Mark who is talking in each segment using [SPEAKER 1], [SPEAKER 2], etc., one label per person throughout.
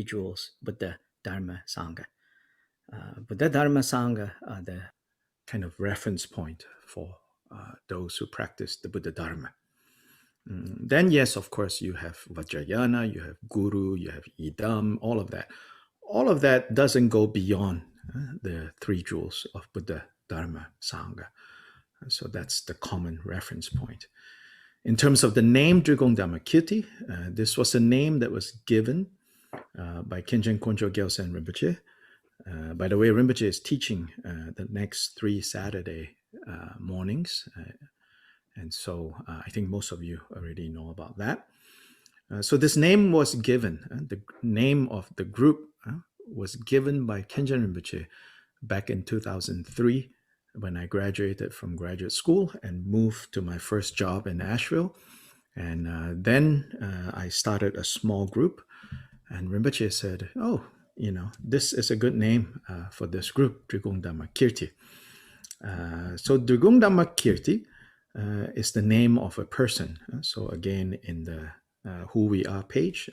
[SPEAKER 1] jewels, Buddha, Dharma, Sangha. Buddha, Dharma, Sangha are the kind of reference point for those who practice the Buddha Dharma. Then, yes, of course, you have Vajrayana, you have Guru, you have Idam, all of that. All of that doesn't go beyond the three jewels of Buddha, Dharma, Sangha. So that's the common reference point. In terms of the name Drigong Dhammakirti, this was a name that was given by Khenchen Koncho Gyaltsen Rinpoche. By the way, Rinpoche is teaching the next 3 Saturday mornings. And so I think most of you already know about that. So this name was given, the name of the group was given by Khenchen Rinpoche back in 2003 when I graduated from graduate school and moved to my first job in Asheville. And then I started a small group, and Rinpoche said, oh, this is a good name for this group, Drigong Dhammakirti. So Drigong Dhammakirti is the name of a person. So again, in the Who We Are page,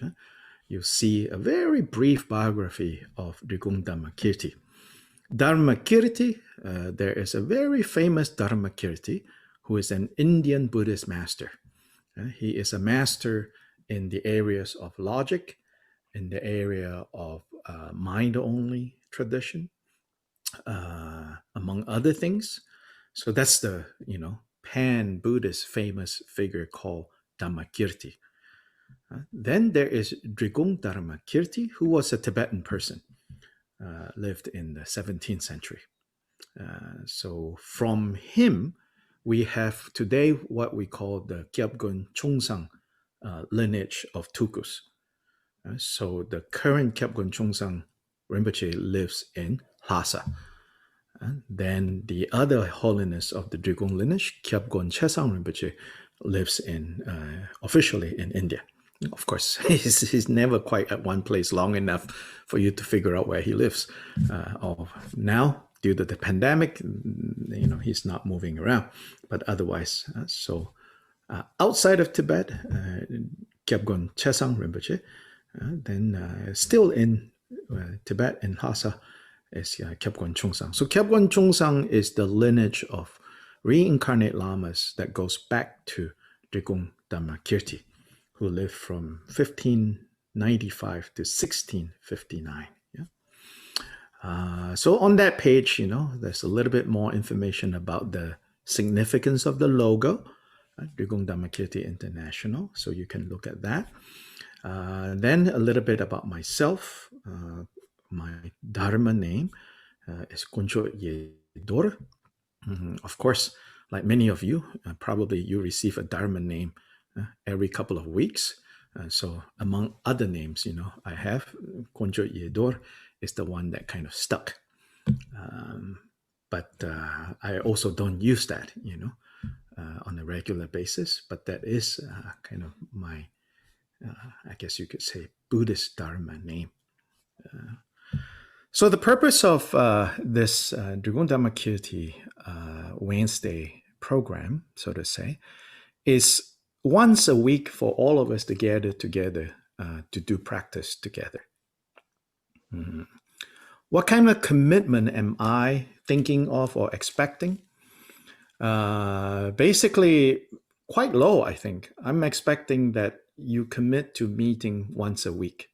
[SPEAKER 1] you'll see a very brief biography of Drigong Dhammakirti. Dharmakirti, there is a very famous Dharmakirti who is an Indian Buddhist master. He is a master in the areas of logic, in the area of mind-only tradition, among other things. So that's the, pan-Buddhist famous figure called Dhammakirti. Then there is Drigong Dharmakirti, who was a Tibetan person, lived in the 17th century. So from him, we have today what we call the Kyabgon Chongsang lineage of Tukus. So the current Kyabgon Chongsang Rinpoche lives in Lhasa. Then the other holiness of the Drigong lineage, Kyabgon Chesang Rinpoche, lives officially in India. Of course, he's never quite at one place long enough for you to figure out where he lives. Now, due to the pandemic, he's not moving around. But otherwise, outside of Tibet, Kyabgon Chesang Rinpoche, then still in Tibet in Lhasa is Kyabgon Chongsang. So Kyabgon Chongsang is the lineage of reincarnate lamas that goes back to Drigong Dhammakirti, who lived from 1595 to 1659. So on that page, there's a little bit more information about the significance of the logo, Drigong Dhammakirti International. So you can look at that. Then a little bit about myself. My Dharma name is Koncho Yedor. Of course, like many of you, probably you receive a Dharma name every couple of weeks. So among other names, I have Koncho Yedor is the one that kind of stuck. But I also don't use that, on a regular basis. But that is kind of my, I guess you could say, Buddhist Dharma name. So the purpose of this Drigong Dhammakirti Wednesday program, so to say, is once a week for all of us to gather together to do practice together. What kind of commitment am I thinking of or expecting? Basically, quite low, I think. I'm expecting that you commit to meeting once a week.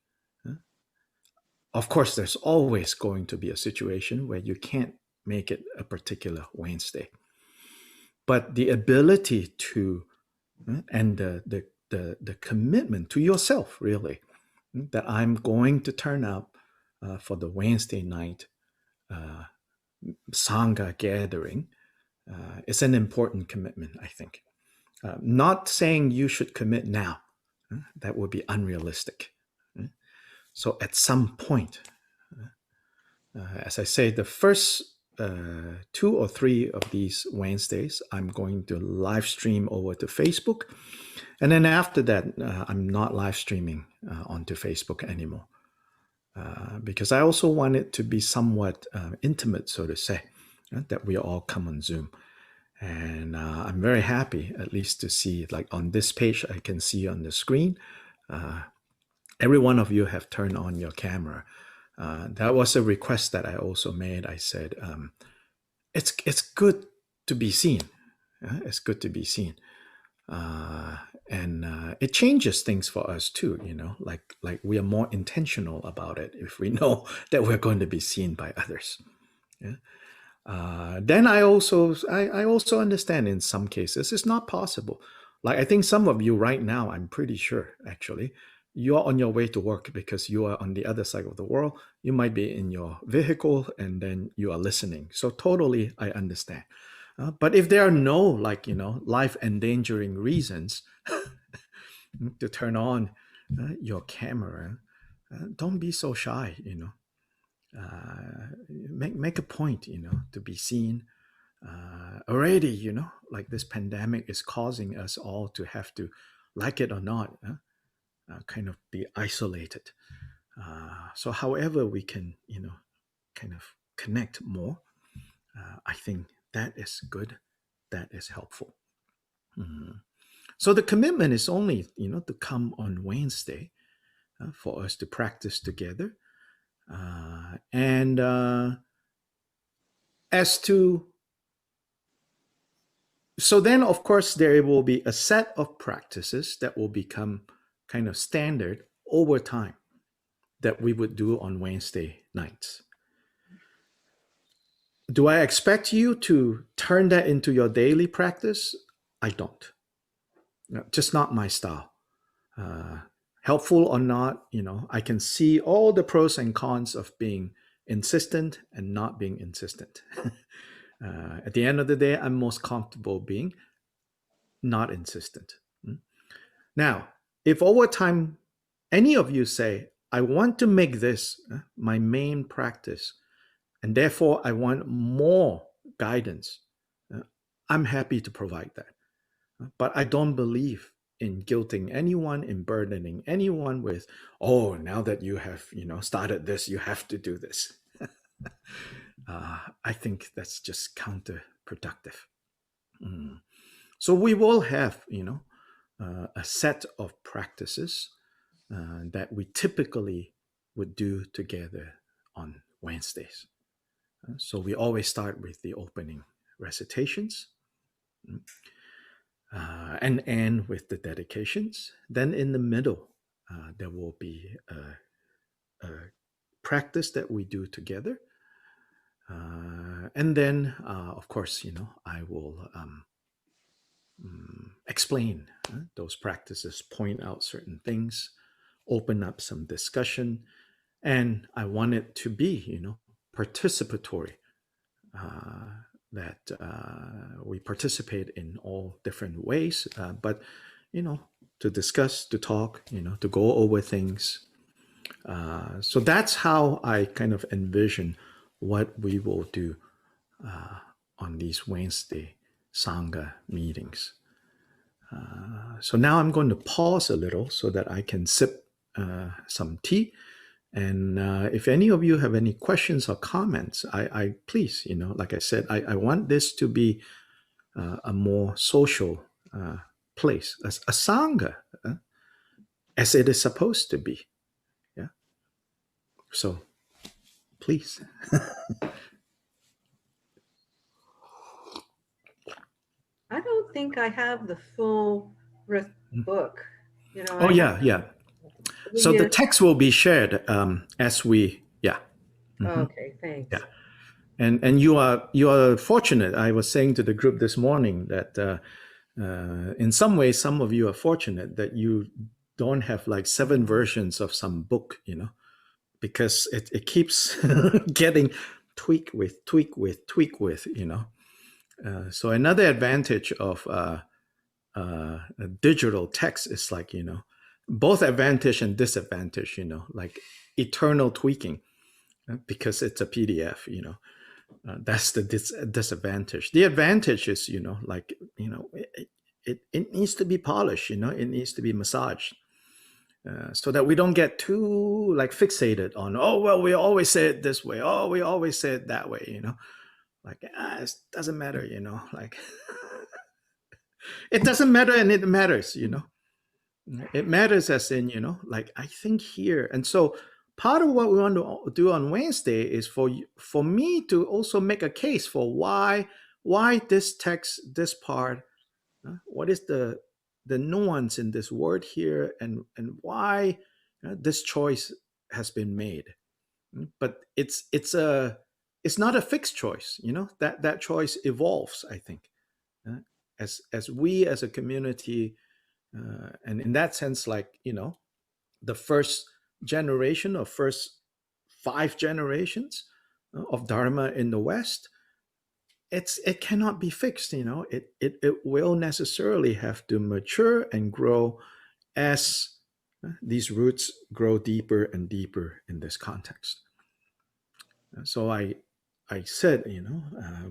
[SPEAKER 1] Of course, there's always going to be a situation where you can't make it a particular Wednesday. But the ability to, and the commitment to yourself, really, that I'm going to turn up for the Wednesday night Sangha gathering is an important commitment, I think. Not saying you should commit now. That would be unrealistic. So at some point, as I say, the first 2 or 3 of these Wednesdays, I'm going to live stream over to Facebook. And then after that, I'm not live streaming onto Facebook anymore. Because I also want it to be somewhat intimate, so to say, that we all come on Zoom. And I'm very happy, at least to see, like on this page, I can see on the screen, every one of you have turned on your camera. That was a request that I also made. I said, it's good to be seen. It's good to be seen. And it changes things for us too, like we are more intentional about it if we know that we're going to be seen by others. Yeah. Then I also understand in some cases it's not possible. Like I think some of you right now, I'm pretty sure actually, you're on your way to work because you are on the other side of the world. You might be in your vehicle and then you are listening. So totally, I understand. But if there are no life endangering reasons to turn on your camera, don't be so shy. Make a point, to be seen. Already, like this pandemic is causing us all to have to, like it or not, kind of be isolated. So, however we can, kind of connect more, I think that is good. That is helpful. Mhm. So the commitment is only, to come on Wednesday for us to practice together. And as to so then of course there will be a set of practices that will become kind of standard over time that we would do on Wednesday nights. Do I expect you to turn that into your daily practice? I don't. No, just not my style. uh, Helpful or not, I can see all the pros and cons of being insistent and not being insistent. At the end of the day, I'm most comfortable being not insistent. Mm. Now, if over time any of you say, I want to make this my main practice, and therefore I want more guidance, uh, I'm happy to provide that. But I don't believe in guilting anyone, in burdening anyone with, oh, now that you have, started this, you have to do this. I think that's just counterproductive. Mm. So we will have, a set of practices that we typically would do together on Wednesdays. So we always start with the opening recitations, mm, and end with the dedications. Then in the middle, there will be a practice that we do together. And then, of course, I will explain those practices, point out certain things, open up some discussion. And I want it to be, participatory, that we participate in all different ways, but, to discuss, to talk, to go over things. So that's how I kind of envision what we will do on these Wednesday Sangha meetings. So now I'm going to pause a little so that I can sip some tea. And if any of you have any questions or comments, I please, like I said, I want this to be a more social place, a Sangha, as it is supposed to be. Yeah. So please.
[SPEAKER 2] I don't think I have the full book.
[SPEAKER 1] Oh, yeah. So the text will be shared as we, yeah. Mm-hmm.
[SPEAKER 2] Okay, thanks.
[SPEAKER 1] Yeah. And you are fortunate. I was saying to the group this morning that in some ways, some of you are fortunate that you don't have like 7 versions of some book, because it keeps getting tweak with. So another advantage of a digital text is like, both advantage and disadvantage, like eternal tweaking, because it's a PDF, that's the disadvantage. The advantage is, like, it needs to be polished, it needs to be massaged, so that we don't get too like fixated on, oh, well, we always say it this way. Oh, we always say it that way, like, it doesn't matter, like, it doesn't matter and it matters, It matters as in, like I think here. And so part of what we want to do on Wednesday is for me to also make a case for why this text, this part, what is the nuance in this word here, and why this choice has been made. But it's not a fixed choice, that choice evolves, I think, uh, as we as a community, and in that sense, like, the first generation or first 5 generations of Dharma in the West, it cannot be fixed. It will necessarily have to mature and grow as these roots grow deeper and deeper in this context. So I said,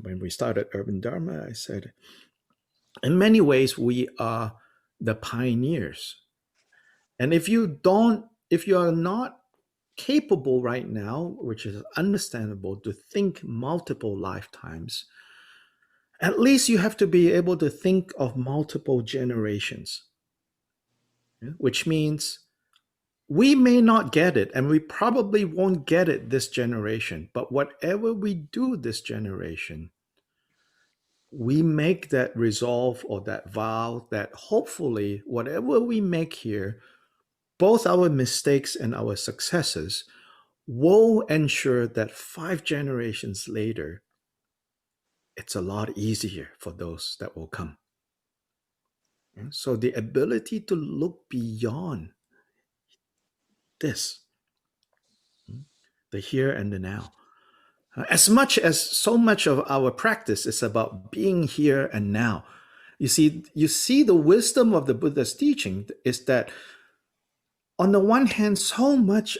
[SPEAKER 1] when we started Urban Dharma, I said, in many ways we are the pioneers. And if you are not capable right now, which is understandable, to think multiple lifetimes, at least you have to be able to think of multiple generations, which means we may not get it, and we probably won't get it this generation, but whatever we do this generation, we make that resolve or that vow that hopefully whatever we make here, both our mistakes and our successes, will ensure that 5 generations later, it's a lot easier for those that will come. So the ability to look beyond this, the here and the now, as much as so much of our practice is about being here and now. You see the wisdom of the Buddha's teaching is that, on the one hand, so much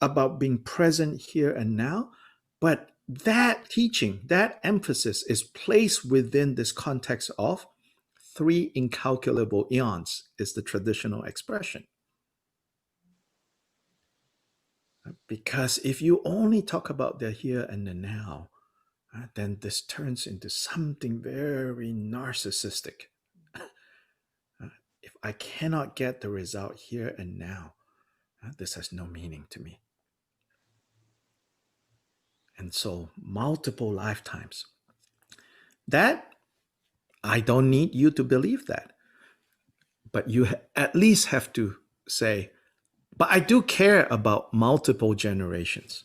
[SPEAKER 1] about being present here and now, but that teaching, that emphasis is placed within this context of 3 incalculable eons, is the traditional expression. Because if you only talk about the here and the now, then this turns into something very narcissistic. If I cannot get the result here and now, this has no meaning to me. And so, multiple lifetimes. That, I don't need you to believe that. But you at least have to say, but I do care about multiple generations.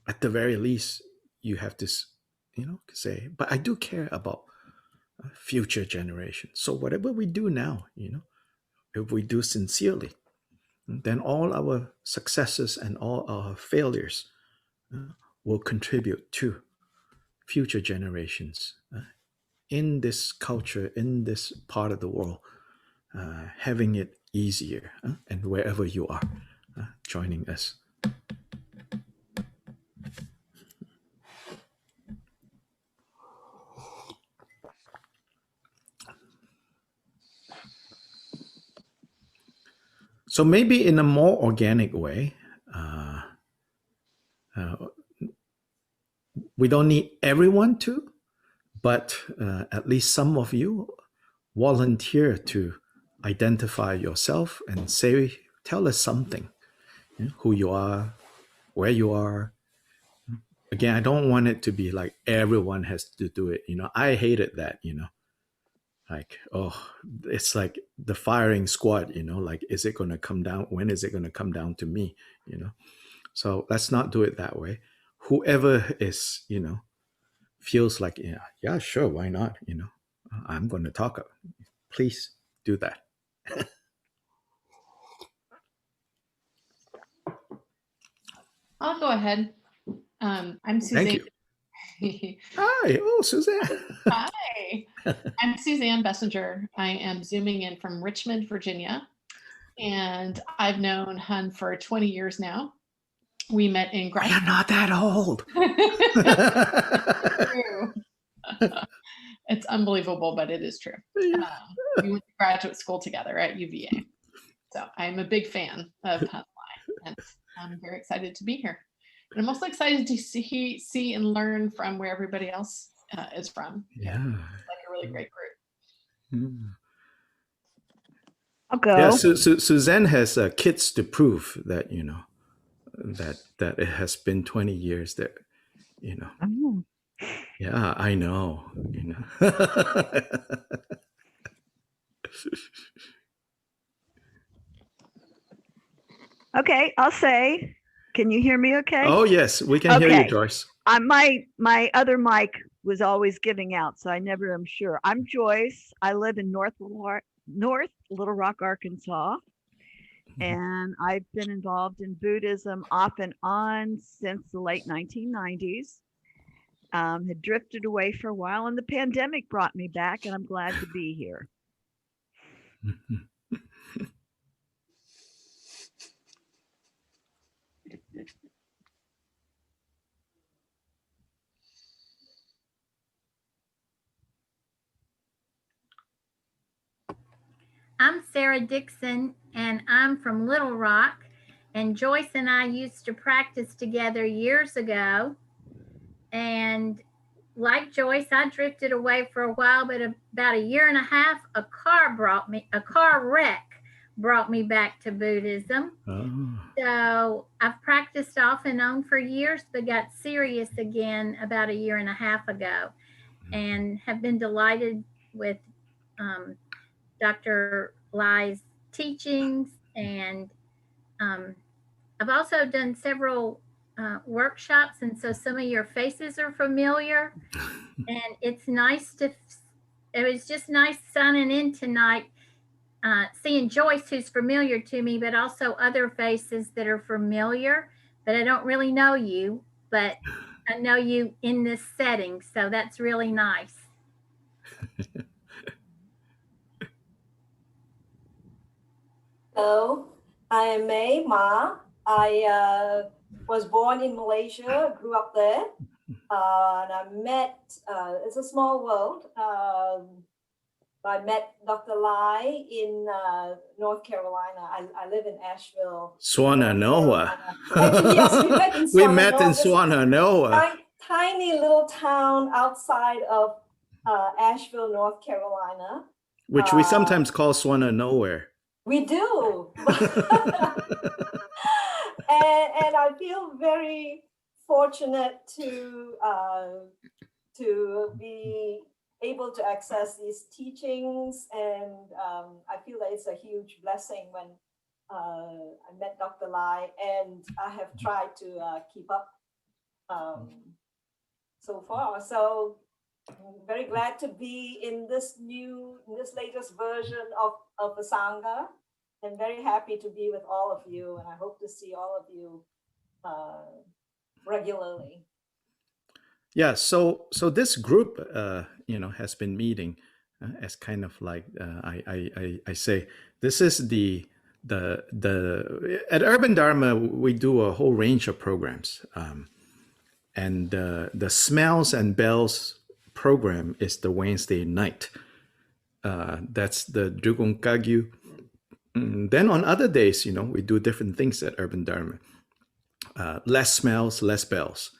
[SPEAKER 1] At the very least, you have to, say, but I do care about future generations. So whatever we do now, if we do sincerely, then all our successes and all our failures will contribute to future generations in this culture, in this part of the world, having it easier, and wherever you are joining us. So maybe in a more organic way, we don't need everyone to, but at least some of you volunteer to identify yourself and tell us something, who you are, where you are. Again, I don't want it to be like everyone has to do it. I hated that. Like, oh, it's like the firing squad. Like, is it going to come down? When is it going to come down to me? So let's not do it that way. Whoever is, feels like, yeah, sure, why not? I'm going to talk. Please do that.
[SPEAKER 3] I'll go ahead. I'm Suzanne.
[SPEAKER 1] Thank you. Hi. Oh, Suzanne.
[SPEAKER 3] Hi. I'm Suzanne Bessinger. I am Zooming in from Richmond, Virginia. And I've known Hun for 20 years now. We met in grad
[SPEAKER 1] school. You're not that old.
[SPEAKER 3] It's unbelievable, but it is true. We went to graduate school together at UVA. So I'm a big fan of Hun's life, and I'm very excited to be here. And I'm also excited to see and learn from where everybody else is from.
[SPEAKER 1] Yeah.
[SPEAKER 3] It's like a really great group.
[SPEAKER 4] I'll go.
[SPEAKER 1] Yeah, Suzanne has kids to prove that, that it has been 20 years that,
[SPEAKER 4] Oh.
[SPEAKER 1] yeah, I know,
[SPEAKER 4] Okay, I'll say. Can you hear me okay?
[SPEAKER 1] Oh, yes, we can hear you,
[SPEAKER 4] Okay.
[SPEAKER 1] Joyce.
[SPEAKER 4] My other mic was always giving out, so I never am sure. I'm Joyce. I live in North Little Rock, Arkansas. And I've been involved in Buddhism off and on since the late 1990s. Had drifted away for a while, and the pandemic brought me back, and I'm glad to be here.
[SPEAKER 5] I'm Sarah Dixon, and I'm from Little Rock. And Joyce and I used to practice together years ago. And like Joyce, I drifted away for a while, but about a year and a half, a car wreck brought me back to Buddhism.
[SPEAKER 1] Oh.
[SPEAKER 5] So I've practiced off and on for years, but got serious again about a year and a half ago, and have been delighted with Dr. Lai's teachings. And I've also done several workshops, and so some of your faces are familiar. And it was just nice signing in tonight, seeing Joyce, who's familiar to me, but also other faces that are familiar, but I don't really know you, but I know you in this setting, so that's really nice.
[SPEAKER 6] Hello, I am May Ma. I was born in Malaysia, grew up there, and I met, it's a small world. I met Dr. Lai in North Carolina. I live in Asheville.
[SPEAKER 1] Swananoa.
[SPEAKER 6] Yes, we met in Swananoa.
[SPEAKER 1] We met in Swananoa.
[SPEAKER 6] Tiny little town outside of Asheville, North Carolina.
[SPEAKER 1] Which we sometimes call Swananowhere.
[SPEAKER 6] We do. and I feel very fortunate to be able to access these teachings, and I feel that it's a huge blessing when I met Dr. Lai, and I have tried to keep up so far. So I'm very glad to be in this latest version of the Sangha, and very happy to be with all of you, and I hope to see all of you regularly.
[SPEAKER 1] Yeah, so this group, has been meeting as kind of like I say, this is the at Urban Dharma we do a whole range of programs, and the Smells and Bells program is the Wednesday night. That's the Drugong Kagyu. Then on other days, we do different things at Urban Dharma. Less smells, less bells.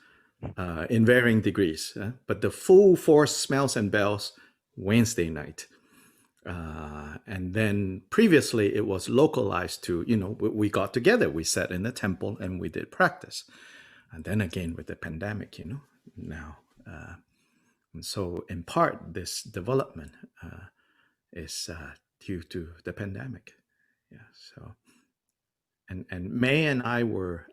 [SPEAKER 1] In varying degrees, but the full force Smells and Bells Wednesday night, and then previously it was localized to we got together, we sat in the temple and we did practice, and then again with the pandemic, now, and so in part this development is due to the pandemic, yeah. So. And May and I were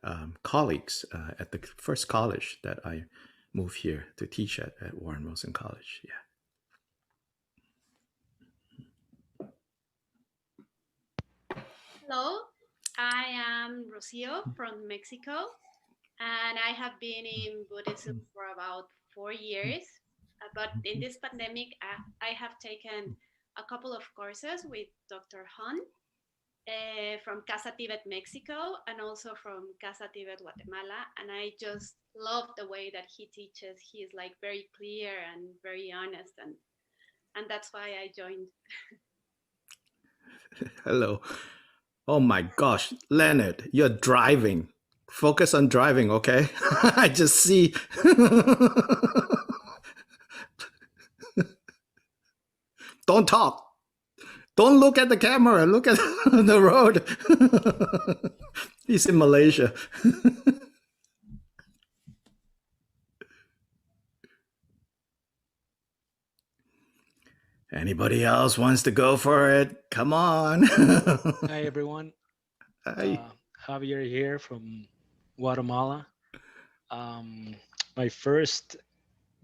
[SPEAKER 1] colleagues at the first college that I moved here to teach at Warren Wilson College. Yeah.
[SPEAKER 7] Hello, I am Rocio from Mexico, and I have been in Buddhism for about 4 years. But in this pandemic, I have taken a couple of courses with Dr. Han. From Casa Tibet, Mexico, and also from Casa Tibet, Guatemala. And I just love the way that he teaches. He is like very clear and very honest. And that's why I joined.
[SPEAKER 1] Hello. Oh my gosh, Leonard, you're driving. Focus on driving, okay? I just see. Don't talk. Don't look at the camera. Look at the road. He's in Malaysia. Anybody else wants to go for it? Come on.
[SPEAKER 8] Hi, everyone.
[SPEAKER 1] Hi.
[SPEAKER 8] Javier here from Guatemala. My first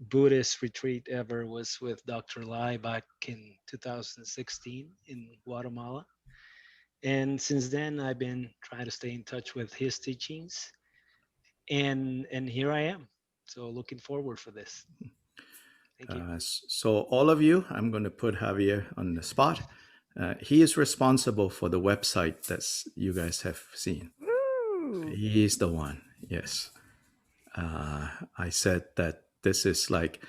[SPEAKER 8] Buddhist retreat ever was with Dr. Lai back in 2016 in Guatemala. And since then, I've been trying to stay in touch with his teachings. And here I am. So looking forward for this. Thank you.
[SPEAKER 1] So all of you, I'm going to put Javier on the spot. He is responsible for the website that you guys have seen.
[SPEAKER 4] Woo!
[SPEAKER 1] He's the one. Yes. I said that this is like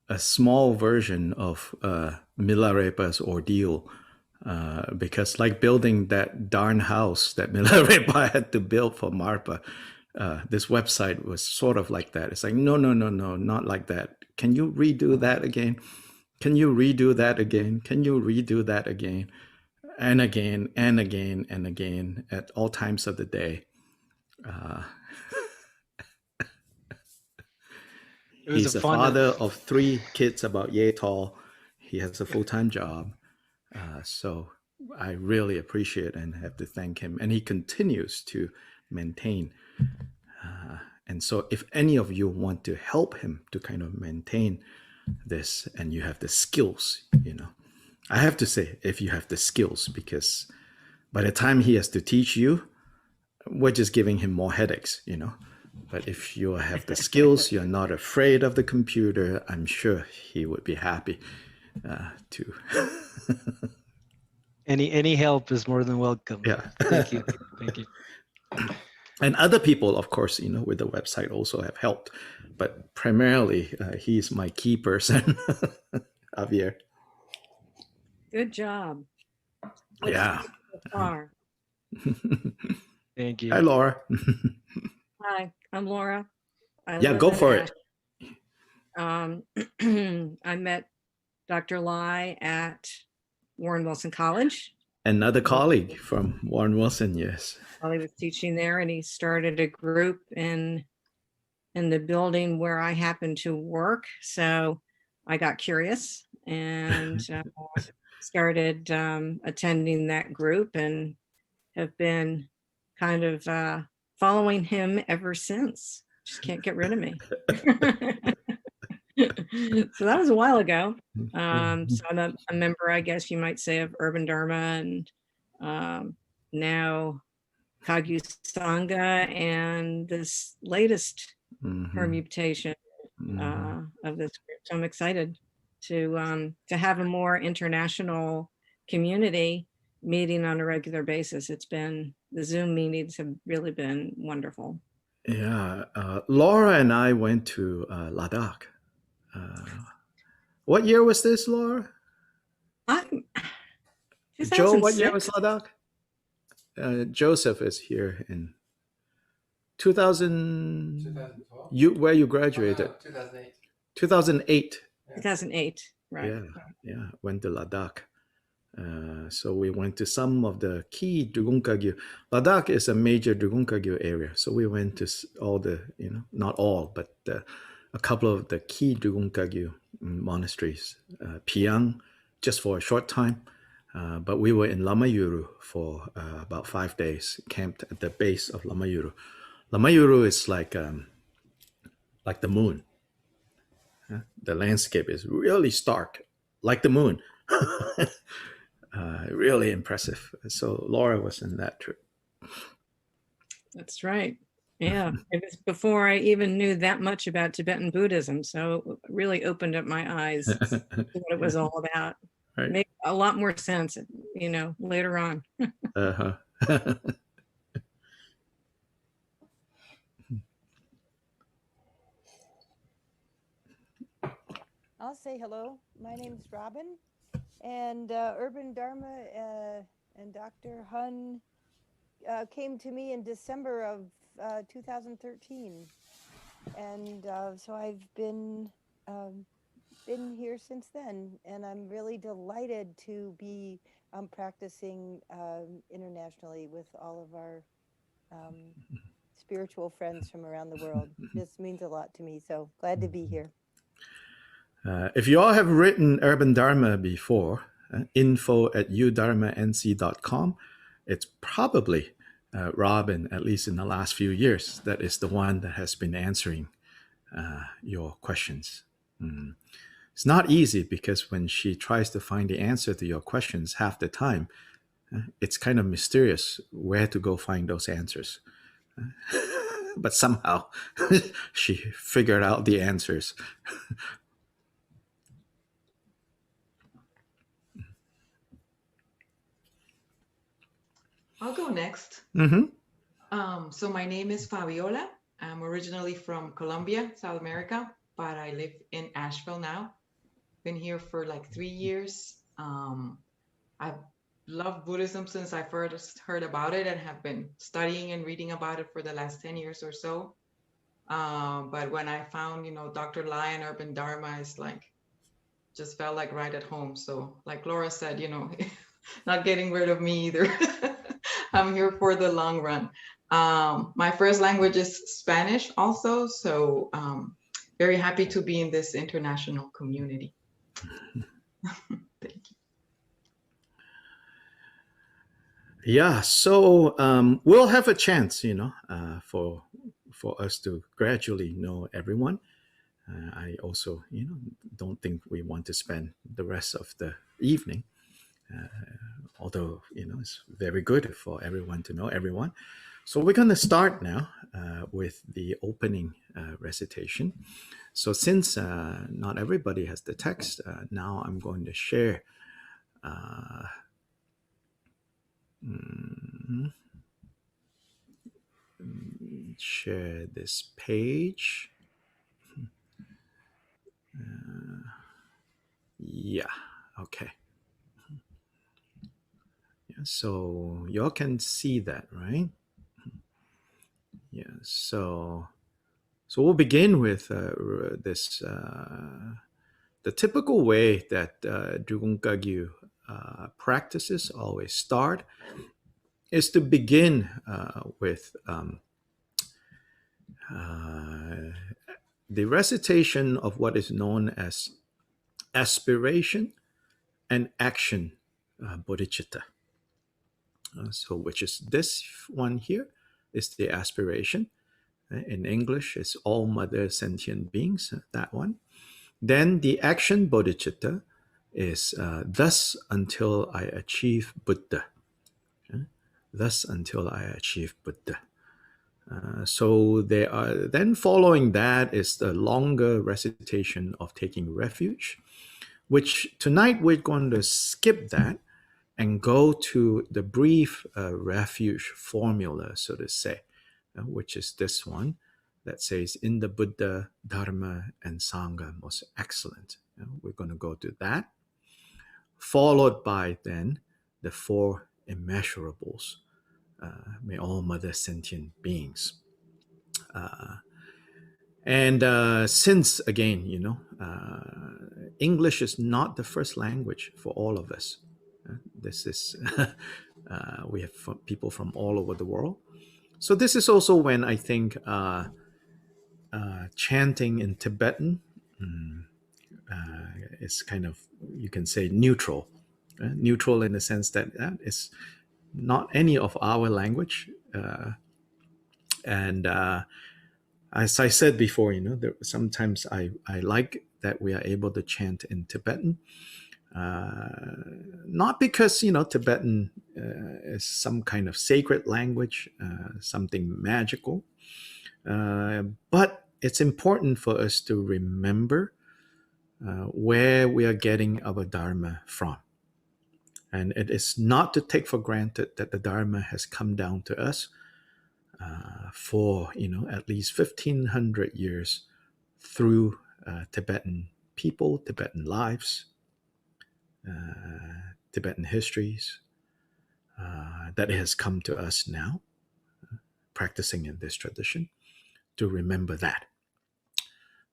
[SPEAKER 1] a small version of Milarepa's ordeal, because like building that darn house that Milarepa had to build for Marpa, this website was sort of like that. It's like, no, not like that. Can you redo that again? Can you redo that again? Can you redo that again? And again, and again, and again, at all times of the day. He's a father of 3 kids about yay tall. He has a full-time job. So I really appreciate and have to thank him. And he continues to maintain. And so if any of you want to help him to kind of maintain this, and you have the skills, I have to say, if you have the skills, because by the time he has to teach you, we're just giving him more headaches, But if you have the skills, you're not afraid of the computer, I'm sure he would be happy to.
[SPEAKER 8] Any help is more than welcome.
[SPEAKER 1] Yeah.
[SPEAKER 8] Thank you. Thank you.
[SPEAKER 1] And other people, of course, with the website also have helped. But primarily, he's my key person, Javier.
[SPEAKER 9] Good job.
[SPEAKER 1] Yeah.
[SPEAKER 9] So far.
[SPEAKER 8] Thank you.
[SPEAKER 1] Hi, Laura.
[SPEAKER 9] Hi, I'm Laura.
[SPEAKER 1] Yeah, go for it.
[SPEAKER 9] I met Dr. Lai at Warren Wilson College.
[SPEAKER 1] Another colleague from Warren Wilson, yes.
[SPEAKER 9] While he was teaching there, and he started a group in the building where I happened to work. So I got curious and started attending that group, and have been kind of following him ever since. Just can't get rid of me. So that was a while ago. So I'm a member, I guess you might say, of Urban Dharma, and now Kagyu Sangha, and this latest permutation of this group. So I'm excited to have a more international community meeting on a regular basis. The Zoom meetings have really been wonderful.
[SPEAKER 1] Yeah, Laura and I went to Ladakh. What year was this, Laura? Joe, what year was Ladakh? Joseph is here in 2012. Where you graduated? 2008. 2008.
[SPEAKER 9] 2008, right.
[SPEAKER 1] Yeah, went to Ladakh. So we went to some of the key Dragung Kagyu. Ladakh is a major Dragung Kagyu area. So we went to all the, not all, but a couple of the key Dragung Kagyu monasteries. Piang, just for a short time. But we were in Lamayuru for about 5 days, camped at the base of Lamayuru. Lamayuru is like the moon. The landscape is really stark, like the moon. Really impressive. So Laura was in that trip.
[SPEAKER 9] That's right. Yeah, it was before I even knew that much about Tibetan Buddhism. So it really opened up my eyes to what it was all about.
[SPEAKER 1] Right.
[SPEAKER 9] Made a lot more sense, later on.
[SPEAKER 10] I'll say hello. My name is Robin, and Urban Dharma and Dr. Hun came to me in December of 2013, and so I've been here since then, and I'm really delighted to be I'm practicing internationally with all of our spiritual friends from around the world. This means a lot to me. So glad to be here.
[SPEAKER 1] If you all have written Urban Dharma before, info@udharmanc.com, it's probably Robin, at least in the last few years, that is the one that has been answering your questions. It's not easy because when she tries to find the answer to your questions, half the time, it's kind of mysterious where to go find those answers. But somehow she figured out the answers.
[SPEAKER 11] I'll go next. So my name is Fabiola. I'm originally from Colombia, South America, but I live in Asheville now. Been here for like 3 years. I've loved Buddhism since I first heard about it and have been studying and reading about it for the last 10 years or so. But when I found, Dr. Lai and Urban Dharma, is like, just felt like right at home. So like Laura said, not getting rid of me either. I'm here for the long run. My first language is Spanish also. So very happy to be in this international community. Thank you.
[SPEAKER 1] Yeah, so we'll have a chance, for us to gradually know everyone. I also, don't think we want to spend the rest of the evening, although, it's very good for everyone to know everyone. So we're going to start now with the opening recitation. So since not everybody has the text, now I'm going to share share this page. Yeah, okay. Yeah, so y'all can see that, right? Yeah, so we'll begin with this, the typical way that Drugong Kagyu practices always start is to begin with the recitation of what is known as aspiration and action bodhicitta. So which is this one here is the aspiration. In English, it's all mother sentient beings, that one. Then the action bodhicitta is thus until I achieve Buddha. Thus until I achieve Buddha. So they are then following that is the longer recitation of taking refuge, which tonight we're going to skip that and go to the brief refuge formula, so to say, which is this one that says, in the Buddha, Dharma, and Sangha, most excellent. We're going to go to that, followed by then the four immeasurables. May all mother sentient beings. And since, again, English is not the first language for all of us. This is, we have people from all over the world. So this is also when I think chanting in Tibetan is kind of, you can say, neutral. Neutral in the sense that it's not any of our language. And as I said before, sometimes I like that we are able to chant in Tibetan. Not because, Tibetan is some kind of sacred language, something magical, but it's important for us to remember where we are getting our Dharma from. And it is not to take for granted that the Dharma has come down to us for, at least 1,500 years through Tibetan people, Tibetan lives, Tibetan histories, that it has come to us now, practicing in this tradition, to remember that.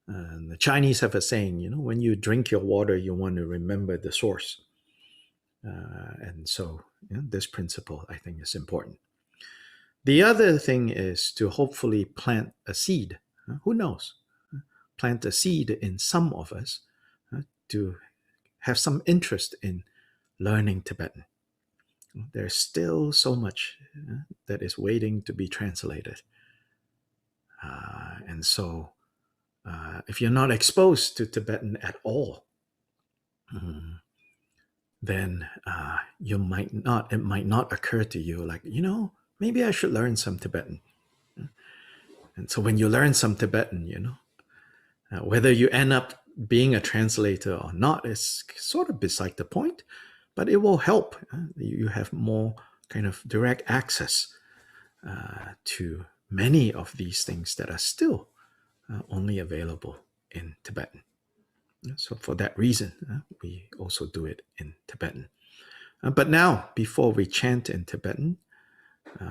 [SPEAKER 1] The Chinese have a saying, when you drink your water, you want to remember the source. And so this principle, I think, is important. The other thing is to hopefully plant a seed. Who knows? Plant a seed in some of us to have some interest in learning Tibetan. There's still so much that is waiting to be translated. And so if you're not exposed to Tibetan at all, then it might not occur to you like, maybe I should learn some Tibetan. And so when you learn some Tibetan, whether you end up being a translator or not is sort of beside the point, but it will help. You have more kind of direct access to many of these things that are still only available in Tibetan. So for that reason, we also do it in Tibetan. But now, before we chant in Tibetan,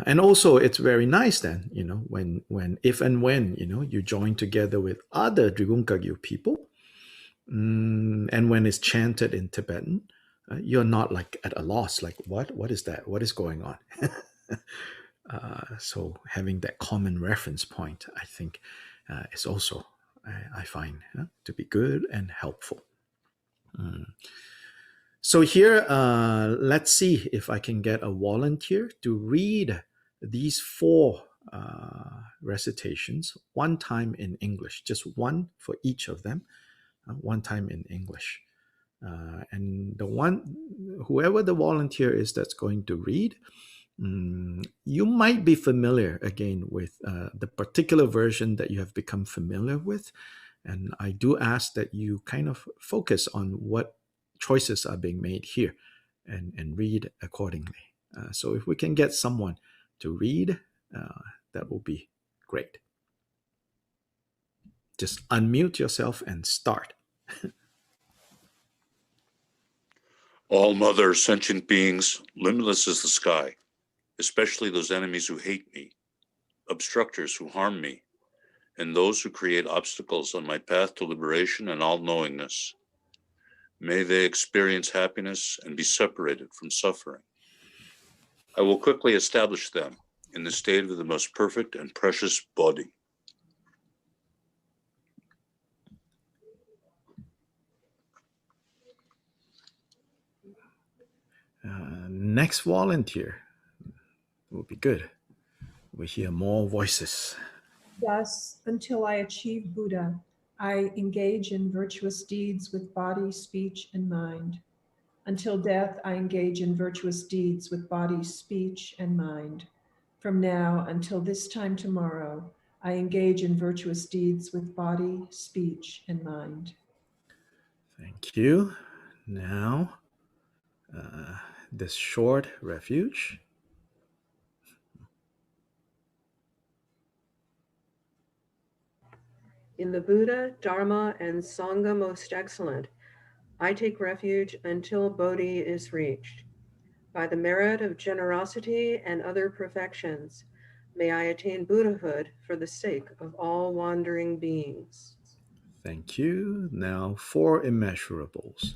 [SPEAKER 1] and also it's very nice then, when you join together with other Drigunkagyu people, and when it's chanted in Tibetan, you're not like at a loss, like what is that? What is going on? So having that common reference point, I think, is also, I find, to be good and helpful. So here, let's see if I can get a volunteer to read these 4 recitations one time in English, just one for each of them, one time in English. And whoever the volunteer is that's going to read, you might be familiar again with the particular version that you have become familiar with. And I do ask that you kind of focus on what choices are being made here and read accordingly. So if we can get someone to read, that will be great. Just unmute yourself and start.
[SPEAKER 12] All mother sentient beings, limitless as the sky, especially those enemies who hate me, obstructors who harm me, and those who create obstacles on my path to liberation and all-knowingness. May they experience happiness and be separated from suffering. I will quickly establish them in the state of the most perfect and precious body.
[SPEAKER 1] Next volunteer will be good. We hear more voices.
[SPEAKER 13] Thus, until I achieve Buddha, I engage in virtuous deeds with body, speech, and mind. Until death, I engage in virtuous deeds with body, speech, and mind. From now until this time tomorrow, I engage in virtuous deeds with body, speech, and mind.
[SPEAKER 1] Thank you. Now, this short refuge.
[SPEAKER 2] In the Buddha, Dharma, and Sangha most excellent, I take refuge until Bodhi is reached. By the merit of generosity and other perfections, may I attain Buddhahood for the sake of all wandering beings.
[SPEAKER 1] Thank you. Now 4 immeasurables.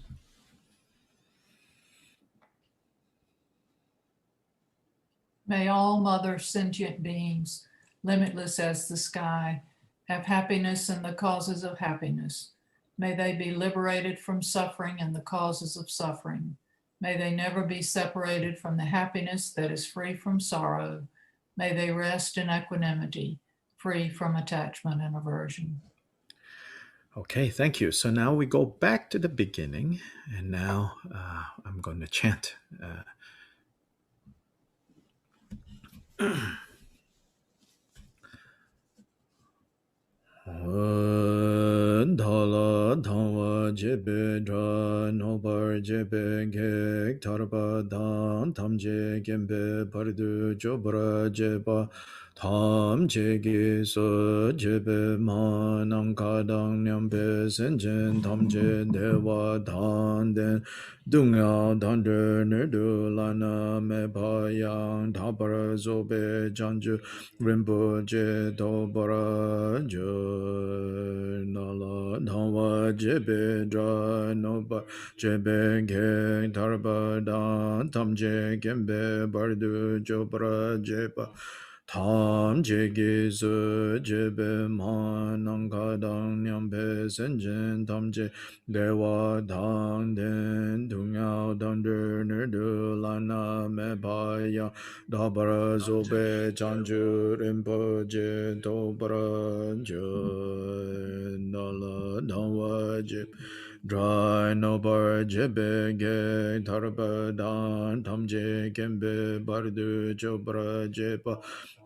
[SPEAKER 14] May all mother sentient beings, limitless as the sky, have happiness and the causes of happiness. May they be liberated from suffering and the causes of suffering. May they never be separated from the happiness that is free from sorrow. May they rest in equanimity, free from attachment and aversion.
[SPEAKER 1] Okay, thank you. So now we go back to the beginning, and now I'm going to chant. Dhala dhava jebe dra nobar jebe gek tarba dhan tam je gembe pardu jobra jeba tam je ge so jebe manang kadang nyambe senjen tam je dewa dhan den dunga dhan de nerdu lana me bayang dhabara zobe janju Rinpoche Dobara Jo Nala Dhawa Jebe dra no ba jebe ge darba dan tam je gembe bardu jobra jeba tam je ge zu jebe ma nang ka dang nyam be sen jen tam je dewa dang den dung yao dang de ne de la na me ba ya da bara zo be chan ju rim pa je do bara je na la na wa je dry no bar jebe ge tarba dan tam je gembe bardu jobra jeba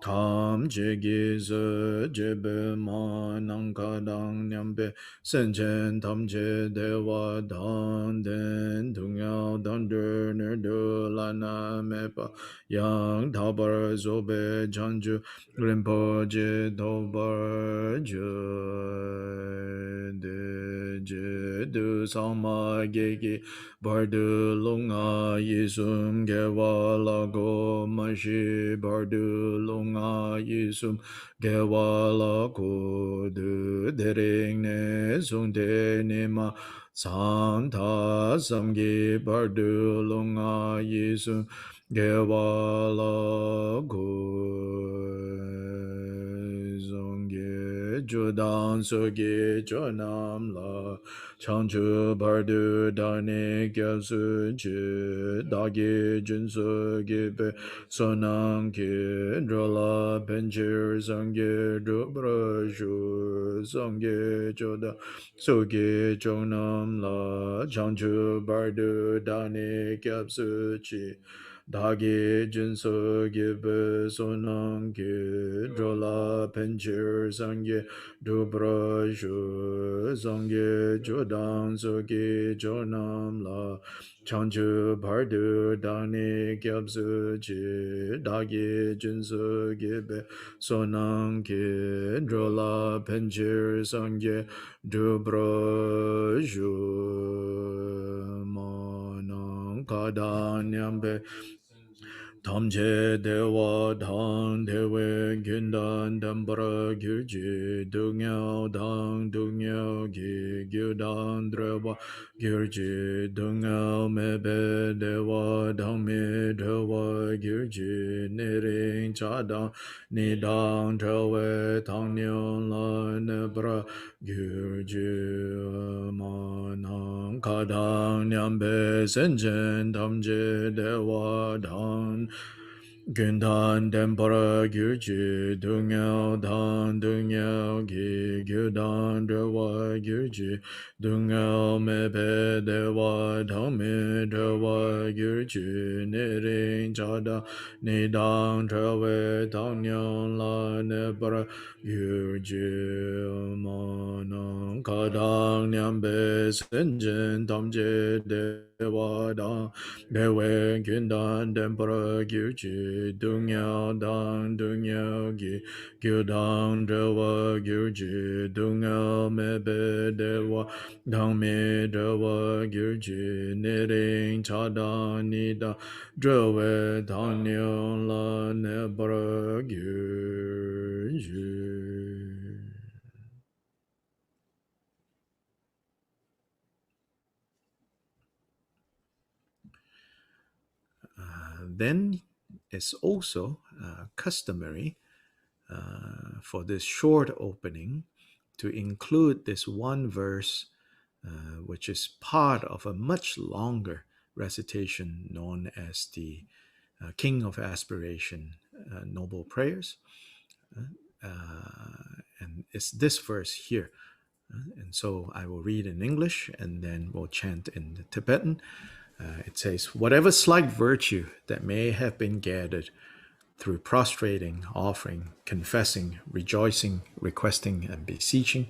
[SPEAKER 1] tam je ge ze jebe ma nang ka dang nyambe sen chen tam je dewa dan den dung yao dan de ne de la na me pa yang tabar zobe janju rimpo je dobar je de je du sama gegi bardu lunga yisum gewa lago mashi bardu lunga yisum gewa lago du dering ne sung de nima santa samgi bardu lunga yisum Gewala gu zongge judan soge jonam la changchu bardu dane gyalsu chi dagi junsu gibe sonam ki drola penchir zongge drubra shu zongge joda soge jonam la changchu bardu dane gyalsu chi Dagi jinso gibe sonam ki drola penchir sangye dubra shu sangye jodan sogi jonam la chanchu bardu dani gyabsu chi dagi jinso gibe sonam ki drola penchir sangye dubra shu manam kadanyambe Tamje dewa dang dewe gindan dambara gyurji dungyao dang dungyao gi gyudan drewa gyurji dungyao mebe dewa dang me dewa gyurji niring chadang nidang trewe tang nyon la nebra gyurji manang kadang nyambe senjen tamje dewa dang Gundan dembara gyurji dungyao dan dungyao gi gyudan dewa gyurji dungyao mebe dewa dhammi dewa gyurji niring chada nidang trewe tangnyon la nebara gyurji manang kadang nyambe senjen tamje dewa dang dewe gundan dembara gyurji Dungyao dang dungyao gi gyudang dewa gyurji dungyao mebe dewa dang me dewa gyurji niring chadang nida drewe dang nyon la nebara gyurji. Then it's also customary for this short opening to include this one verse, which is part of a much longer recitation known as the King of Aspiration Noble Prayers. And it's this verse here. And so I will read in English and then we'll chant in Tibetan. It says, whatever slight virtue that may have been gathered through prostrating, offering, confessing, rejoicing, requesting, and beseeching,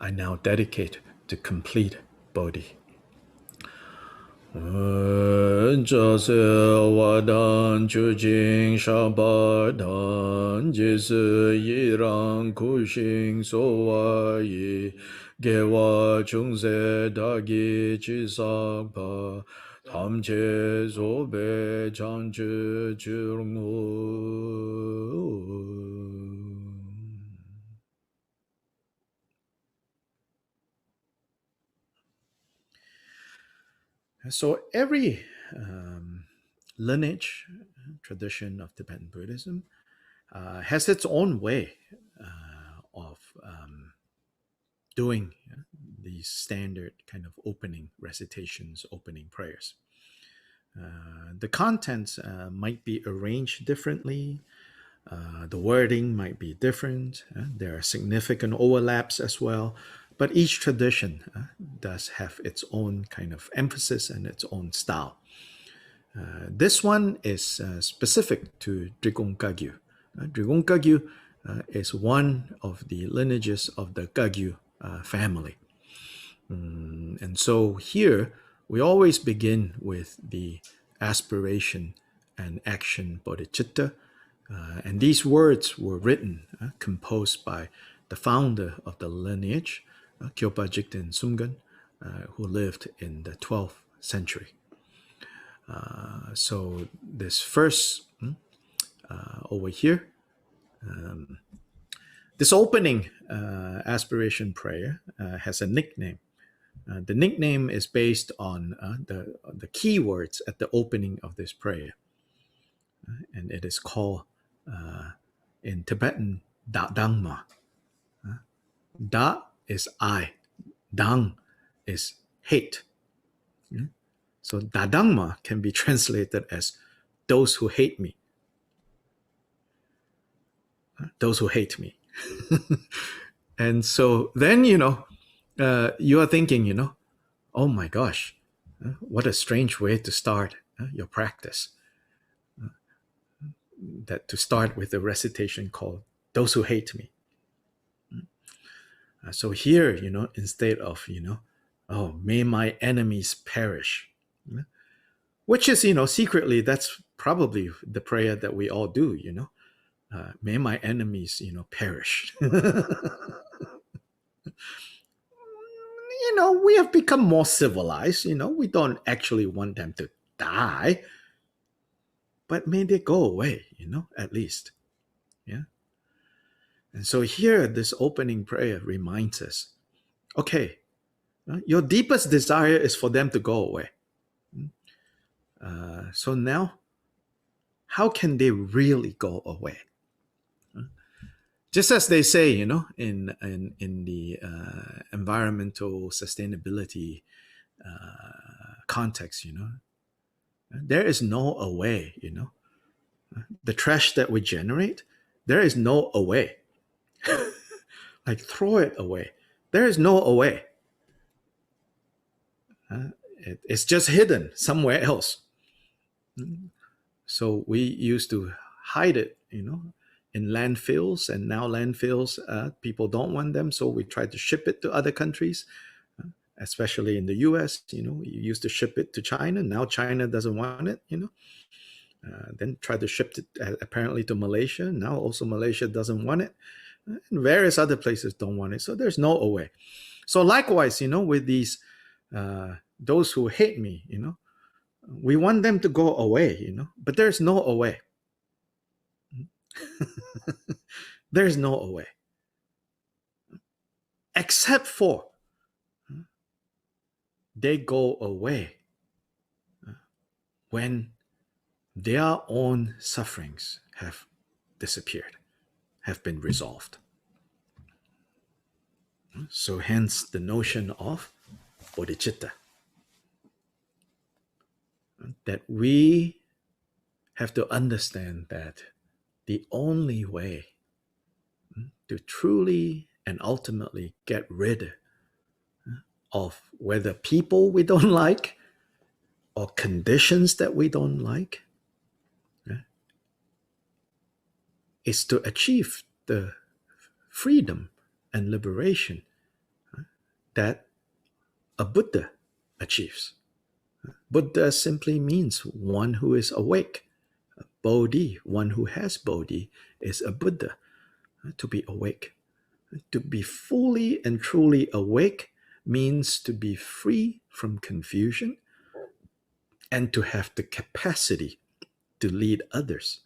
[SPEAKER 1] I now dedicate to complete Bodhi. Jase wadan chujing shabadan jisu yirang kushing sowa yi gewa chungse dagi chisakpa tamche zobe chanchu churungu. So every lineage, tradition of Tibetan Buddhism has its own way of doing these standard kind of opening recitations, opening prayers. The contents might be arranged differently. The wording might be different. There are significant overlaps as well. But each tradition does have its own kind of emphasis and its own style. This one is specific to Drikung Kagyu. Drikung Kagyu is one of the lineages of the Kagyu family. And so here, we always begin with the aspiration and action bodhicitta. And these words were written, composed by the founder of the lineage, Kyopa Jigten Sumgan, who lived in the 12th century. So this first over here, this opening aspiration prayer has a nickname. The nickname is based on the keywords at the opening of this prayer. And it is called, in Tibetan, Da Dangma. Da is I. Dang is hate. So Da Dangma can be translated as those who hate me. Those who hate me. And so then, you are thinking, oh my gosh, what a strange way to start your practice. That to start with a recitation called Those Who Hate Me. So here, instead of, oh, may my enemies perish, which is, secretly, that's probably the prayer that we all do, may my enemies, perish. We have become more civilized, we don't actually want them to die, but may they go away, at least. Yeah. And so here, this opening prayer reminds us, okay, your deepest desire is for them to go away. So now, how can they really go away? Just as they say, in the environmental sustainability context, there is no away, the trash that we generate, there is no away. Like throw it away. There is no away. It's just hidden somewhere else. So we used to hide it, in landfills, and now landfills, people don't want them, so we try to ship it to other countries, especially in the US. You used to ship it to China, now China doesn't want it. Then try to ship it apparently to Malaysia, now also Malaysia doesn't want it, and various other places don't want it. So there's no away. So likewise, with these those who hate me, we want them to go away, but there's no away. There's no away. Except for they go away when their own sufferings have disappeared, have been resolved. So hence the notion of bodhicitta. That we have to understand that the only way to truly and ultimately get rid of whether people we don't like or conditions that we don't like is to achieve the freedom and liberation that a Buddha achieves. Buddha simply means one who is awake. Bodhi, one who has Bodhi, is a Buddha. To be awake. To be fully and truly awake means to be free from confusion and to have the capacity to lead others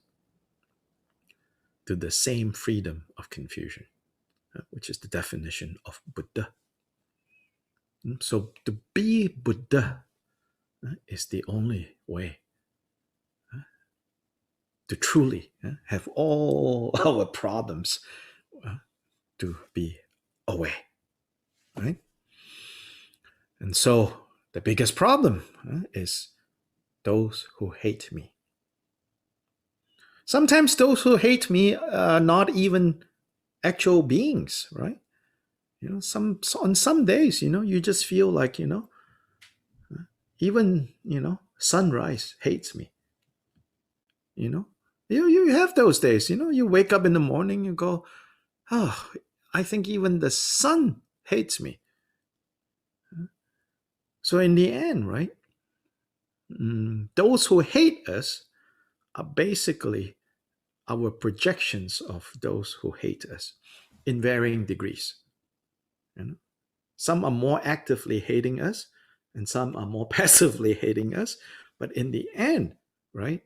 [SPEAKER 1] to the same freedom of confusion, which is the definition of Buddha. So to be Buddha is the only way to truly have all our problems to be away, right? And so the biggest problem is those who hate me. Sometimes those who hate me are not even actual beings, right? On some days, you just feel like, even, sunrise hates me. You have those days, you wake up in the morning, you go, oh, I think even the sun hates me. So in the end, right, those who hate us are basically our projections of those who hate us in varying degrees. Some are more actively hating us and some are more passively hating us. But in the end, right,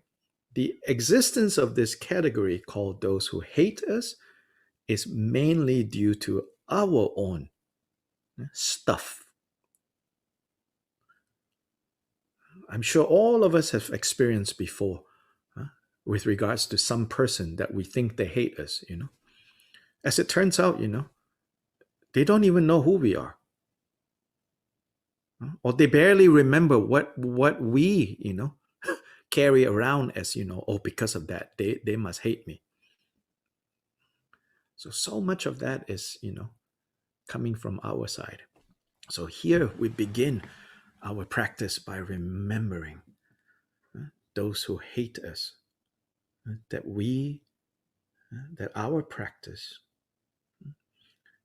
[SPEAKER 1] the existence of this category called those who hate us is mainly due to our own stuff. I'm sure all of us have experienced before with regards to some person that we think they hate us, As it turns out, they don't even know who we are. Or they barely remember what we, carry around as, oh, because of that, they must hate me. So much of that is, coming from our side. So here we begin our practice by remembering those who hate us, that our practice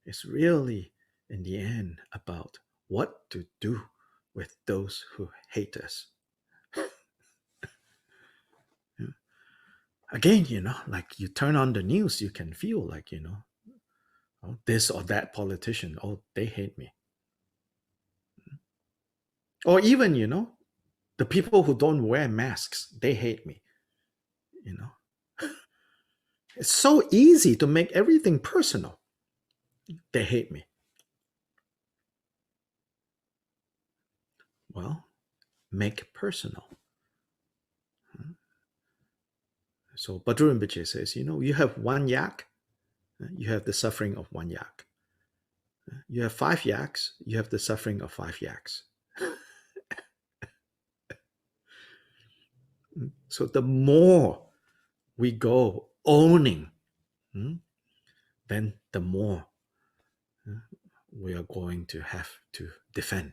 [SPEAKER 1] is really, in the end, about what to do with those who hate us. Again, like you turn on the news, you can feel like, oh, this or that politician, oh, they hate me. Or even, the people who don't wear masks, they hate me. It's so easy to make everything personal. They hate me. Well, make personal. So Bhattara Rinpoche says, you have one yak, you have the suffering of one yak. You have 5 yaks, you have the suffering of 5 yaks. So the more we go owning, then the more we are going to have to defend.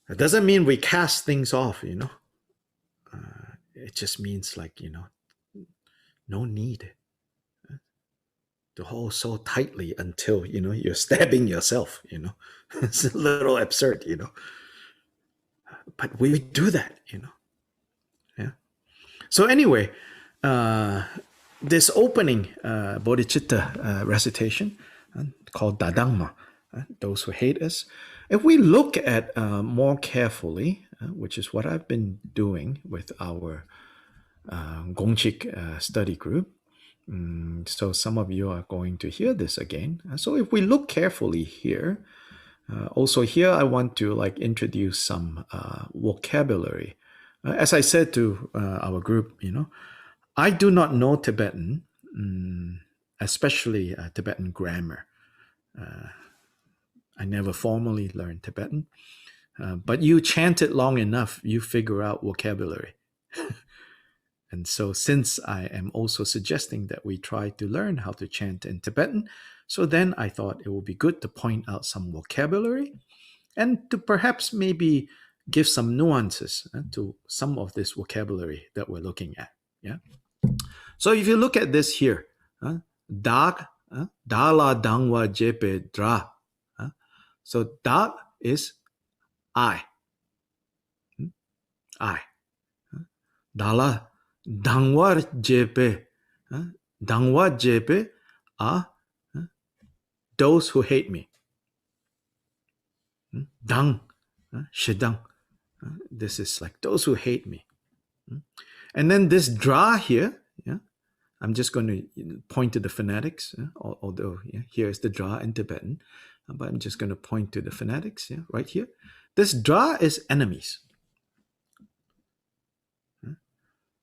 [SPEAKER 1] It doesn't mean we cast things off, it just means like, no need to hold so tightly until, you're stabbing yourself, It's a little absurd, But we do that, Yeah. So anyway, this opening bodhicitta recitation called Dadangma, those who hate us, if we look at more carefully, which is what I've been doing with our Gongchik study group, so some of you are going to hear this again. So if we look carefully here, also here I want to introduce some vocabulary. As I said to our group, I do not know Tibetan, especially Tibetan grammar. I never formally learned Tibetan, but you chant it long enough, you figure out vocabulary. And so since I am also suggesting that we try to learn how to chant in Tibetan, so then I thought it would be good to point out some vocabulary and to perhaps maybe give some nuances to some of this vocabulary that we're looking at. Yeah. So if you look at this here, dag, dala dangwa jepe dra. So dag is I. I. Dala dangwa jepe. Dangwa jepe are those who hate me. Dang, shidang. This is like those who hate me. And then this dra here, I'm just going to point to the phonetics, although here is the dra in Tibetan, but I'm just going to point to the phonetics right here. This dra is enemies.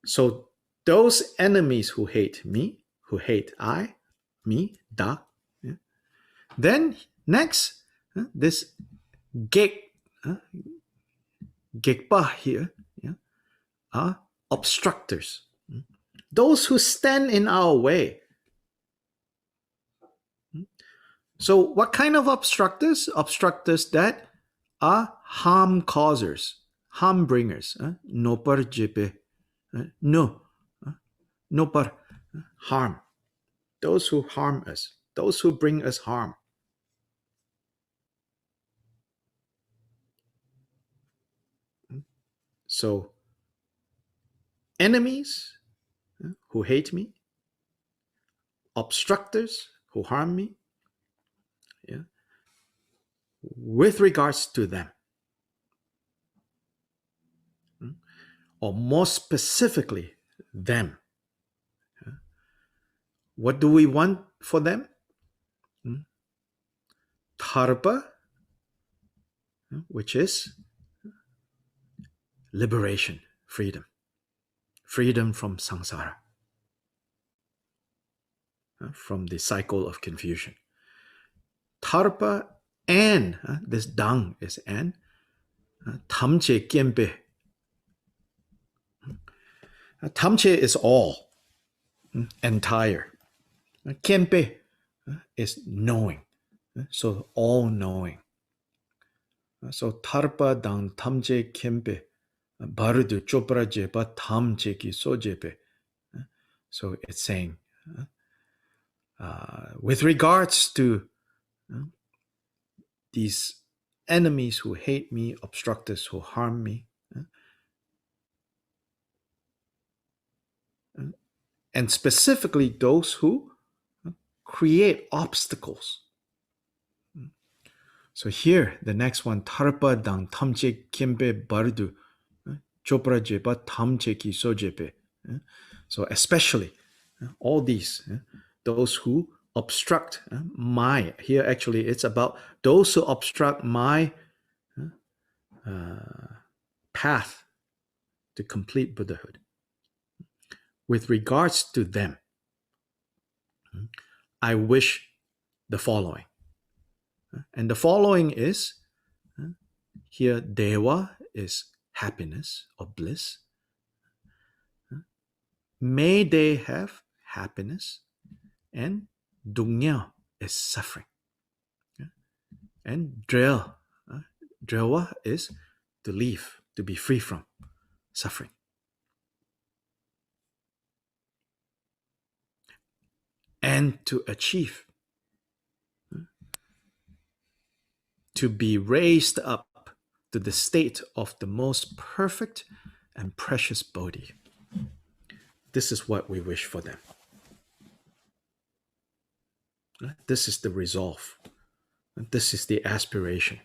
[SPEAKER 1] So those enemies who hate me, who hate I, me, da. Then next, this gekpa here are obstructors. Those who stand in our way. So what kind of obstructors? Obstructors that are harm causers, harm bringers. No par jepe. No par harm. Those who harm us. Those who bring us harm. So enemies who hate me, obstructors who harm me, with regards to them, or more specifically, them. What do we want for them? Dharpa, which is liberation, freedom. Freedom from samsara, from the cycle of confusion. Dharpa and, this dang is and, tamche kiempe. Tamche is all, entire. Kiempe is knowing, so all knowing. So Dharpa dang tamche kiempe, barudu chopra jepa tamche ki so jepe. So it's saying, with regards to these enemies who hate me, obstructors who harm me, and specifically those who create obstacles. So here, the next one, Dharpa dang tamche kiempe bardu, chopra jepa tamche ki so jepe. So especially all these, those who obstruct my, here actually it's about those who obstruct my path to complete Buddhahood. With regards to them, I wish the following. And the following is, here Deva is happiness or bliss. May they have happiness, and Dunya is suffering. And Drewa is to leave, to be free from suffering. And to achieve, to be raised up to the state of the most perfect and precious Bodhi. This is what we wish for them. This is the resolve. This is the aspiration.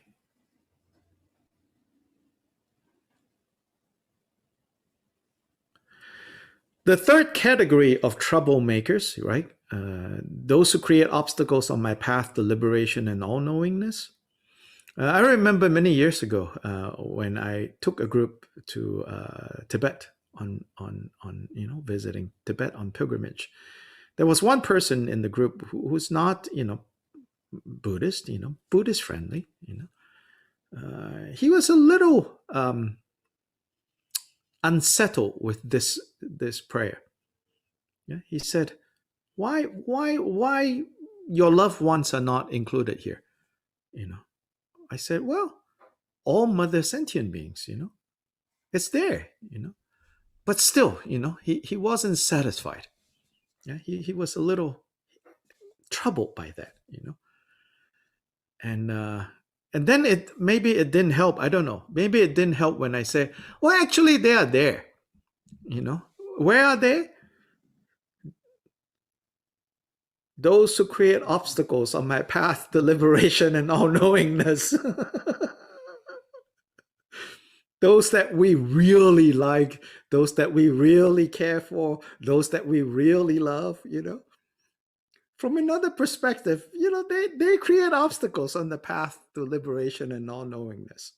[SPEAKER 1] The third category of troublemakers, right? Those who create obstacles on my path to liberation and all-knowingness. I remember many years ago when I took a group to Tibet on visiting Tibet on pilgrimage. There was one person in the group who's not Buddhist, Buddhist friendly. He was a little unsettled with this prayer. Yeah, he said, "Why your loved ones are not included here?" I said, "Well, all mother sentient beings, it's there, but still, he wasn't satisfied. Yeah, he was a little troubled by that, and then maybe it didn't help. I don't know. Maybe it didn't help when I say, well, actually, they are there. Where are they? Those who create obstacles on my path to liberation and all-knowingness. those that we really like, those that we really care for, those that we really love, from another perspective, they create obstacles on the path to liberation and all-knowingness.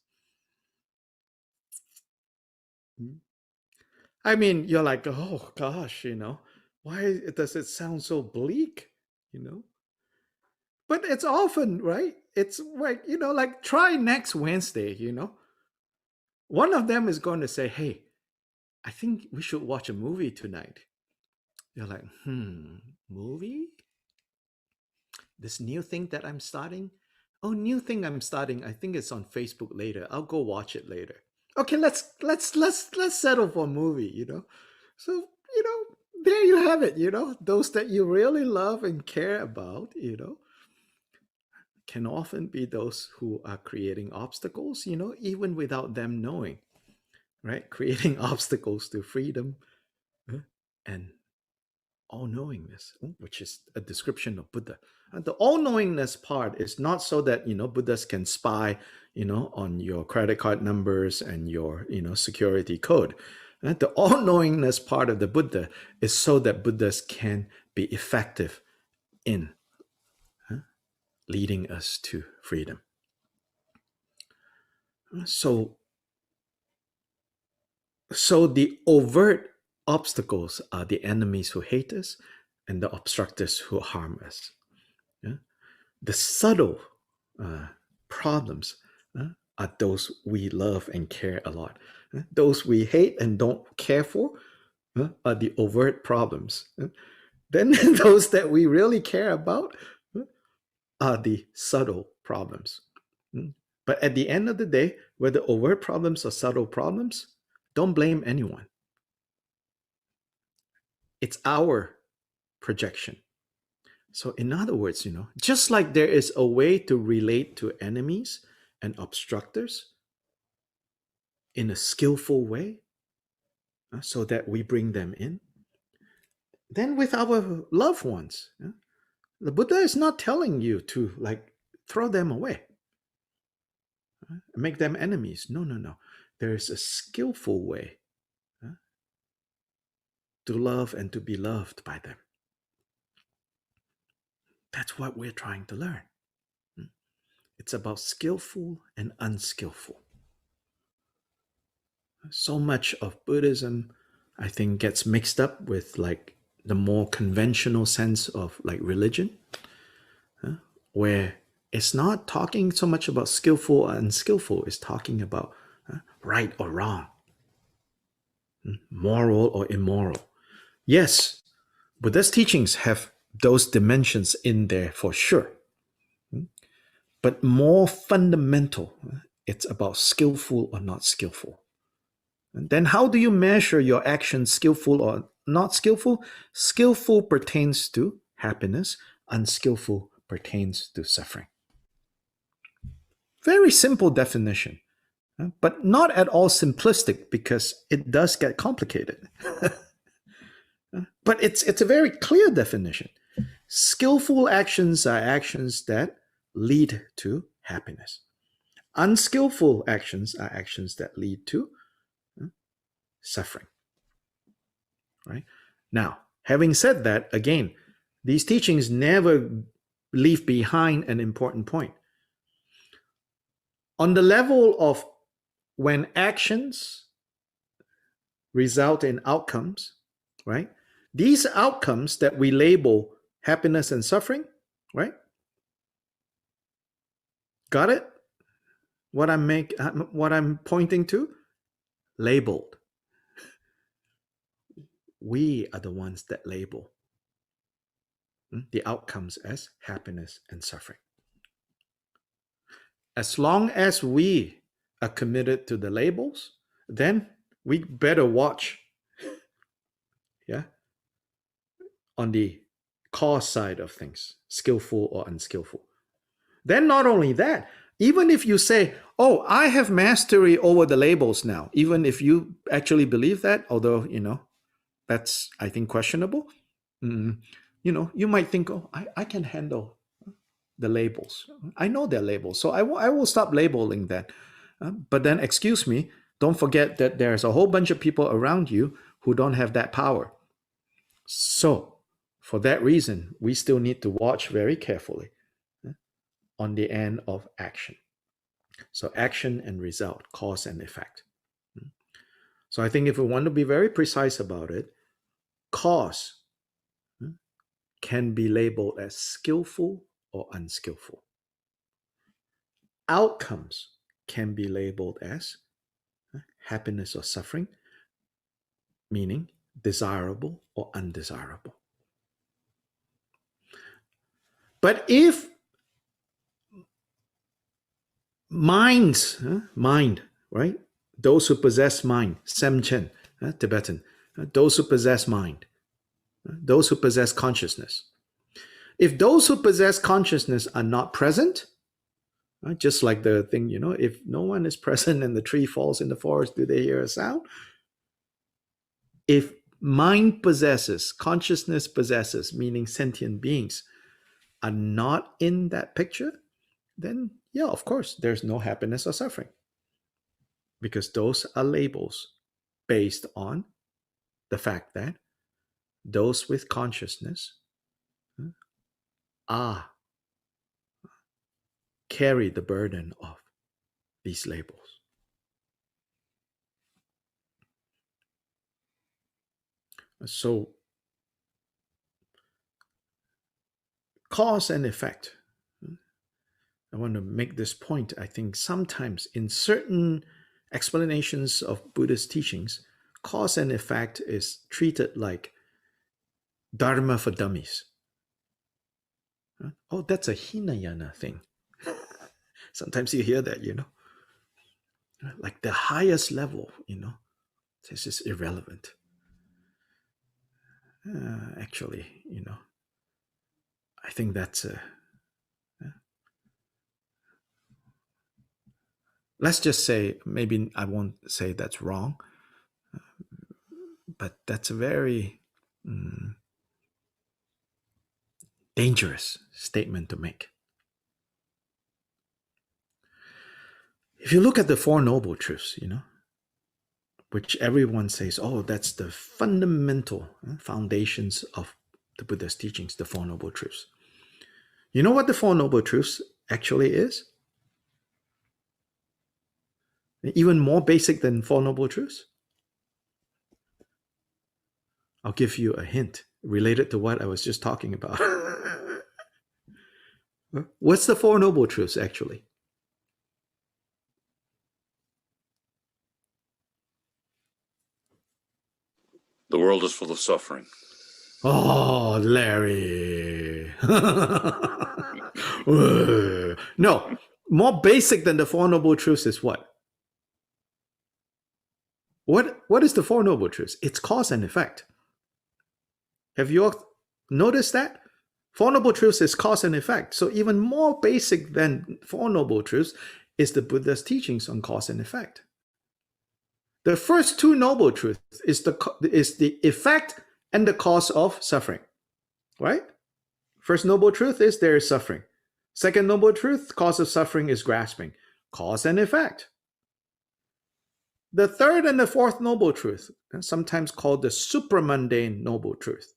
[SPEAKER 1] I mean, you're like, oh gosh, why does it sound so bleak, But it's often, right? It's like, like try next Wednesday, One of them is going to say, hey, I think we should watch a movie tonight. You're like, movie? This new thing that I'm starting? Oh, new thing I'm starting. I think it's on Facebook later. I'll go watch it later. Okay, let's settle for a movie, So, there you have it, those that you really love and care about, can often be those who are creating obstacles, even without them knowing, right? Creating obstacles to freedom and all-knowingness, which is a description of Buddha. And the all-knowingness part is not so that, Buddhas can spy, on your credit card numbers and your, security code. The all-knowingness part of the Buddha is so that Buddhas can be effective in leading us to freedom. So the overt obstacles are the enemies who hate us and the obstructors who harm us. The subtle problems are those we love and care a lot. Those we hate and don't care for are the overt problems. Then those that we really care about are the subtle problems. But at the end of the day, whether overt problems or subtle problems, don't blame anyone. It's our projection. So in other words, just like there is a way to relate to enemies and obstructors in a skillful way so that we bring them in, then with our loved ones, the Buddha is not telling you to throw them away, make them enemies. No. There is a skillful way to love and to be loved by them. That's what we're trying to learn. It's about skillful and unskillful. So much of Buddhism, I think, gets mixed up with the more conventional sense of religion, where it's not talking so much about skillful or unskillful. It's talking about right or wrong, moral or immoral. Yes, Buddha's teachings have those dimensions in there for sure. But more fundamental, it's about skillful or not skillful. And then how do you measure your actions skillful or not skillful? Skillful pertains to happiness, unskillful pertains to suffering. Very simple definition, but not at all simplistic because it does get complicated. But it's a very clear definition. Skillful actions are actions that lead to happiness. Unskillful actions are actions that lead to suffering. Right? Now, having said that, again, these teachings never leave behind an important point. On the level of when actions result in outcomes, right? These outcomes that we label happiness and suffering, right? Got it? What I'm pointing to? Labeled. We are the ones that label the outcomes as happiness and suffering. As long as we are committed to the labels, then we better watch, on the cause side of things, skillful or unskillful. Then not only that, even if you say, oh, I have mastery over the labels now, even if you actually believe that, although, that's, I think, questionable, you might think, oh, I can handle the labels. I know they're labels, so I will stop labeling that. But then, excuse me, don't forget that there's a whole bunch of people around you who don't have that power. So, for that reason, we still need to watch very carefully on the end of action. So, action and result, cause and effect. So, I think if we want to be very precise about it, cause can be labeled as skillful or unskillful. Outcomes can be labeled as happiness or suffering, meaning desirable or undesirable. But if mind, right? Those who possess mind, Semchen, Tibetan, those who possess mind, those who possess consciousness. If those who possess consciousness are not present, just like the thing, if no one is present and the tree falls in the forest, do they hear a sound? If mind possesses, consciousness possesses, meaning sentient beings, are not in that picture, then yeah, of course, there's no happiness or suffering. Because those are labels based on the fact that those with consciousness carry the burden of these labels. So, cause and effect. I want to make this point. I think sometimes in certain explanations of Buddhist teachings, cause and effect is treated like dharma for dummies. Oh, that's a Hinayana thing. Sometimes you hear that, like the highest level, this is irrelevant. Actually, I think that's let's just say, maybe I won't say that's wrong, but that's a very dangerous statement to make. If you look at the Four Noble Truths, which everyone says, oh, that's the fundamental foundations of the Buddha's teachings, the Four Noble Truths. You know what the Four Noble Truths actually is? Even more basic than Four Noble Truths? I'll give you a hint related to what I was just talking about. What's the Four Noble Truths actually?
[SPEAKER 12] The world is full of suffering.
[SPEAKER 1] Oh, Larry. No, more basic than the Four Noble Truths is what? What is the Four Noble Truths? It's cause and effect. Have you all noticed that? Four Noble Truths is cause and effect. So even more basic than Four Noble Truths is the Buddha's teachings on cause and effect. The first two Noble Truths is the effect and the cause of suffering, right? First Noble Truth is there is suffering. Second Noble Truth, cause of suffering is grasping. Cause and effect. The third and the fourth Noble Truth, sometimes called the supramundane Noble Truth.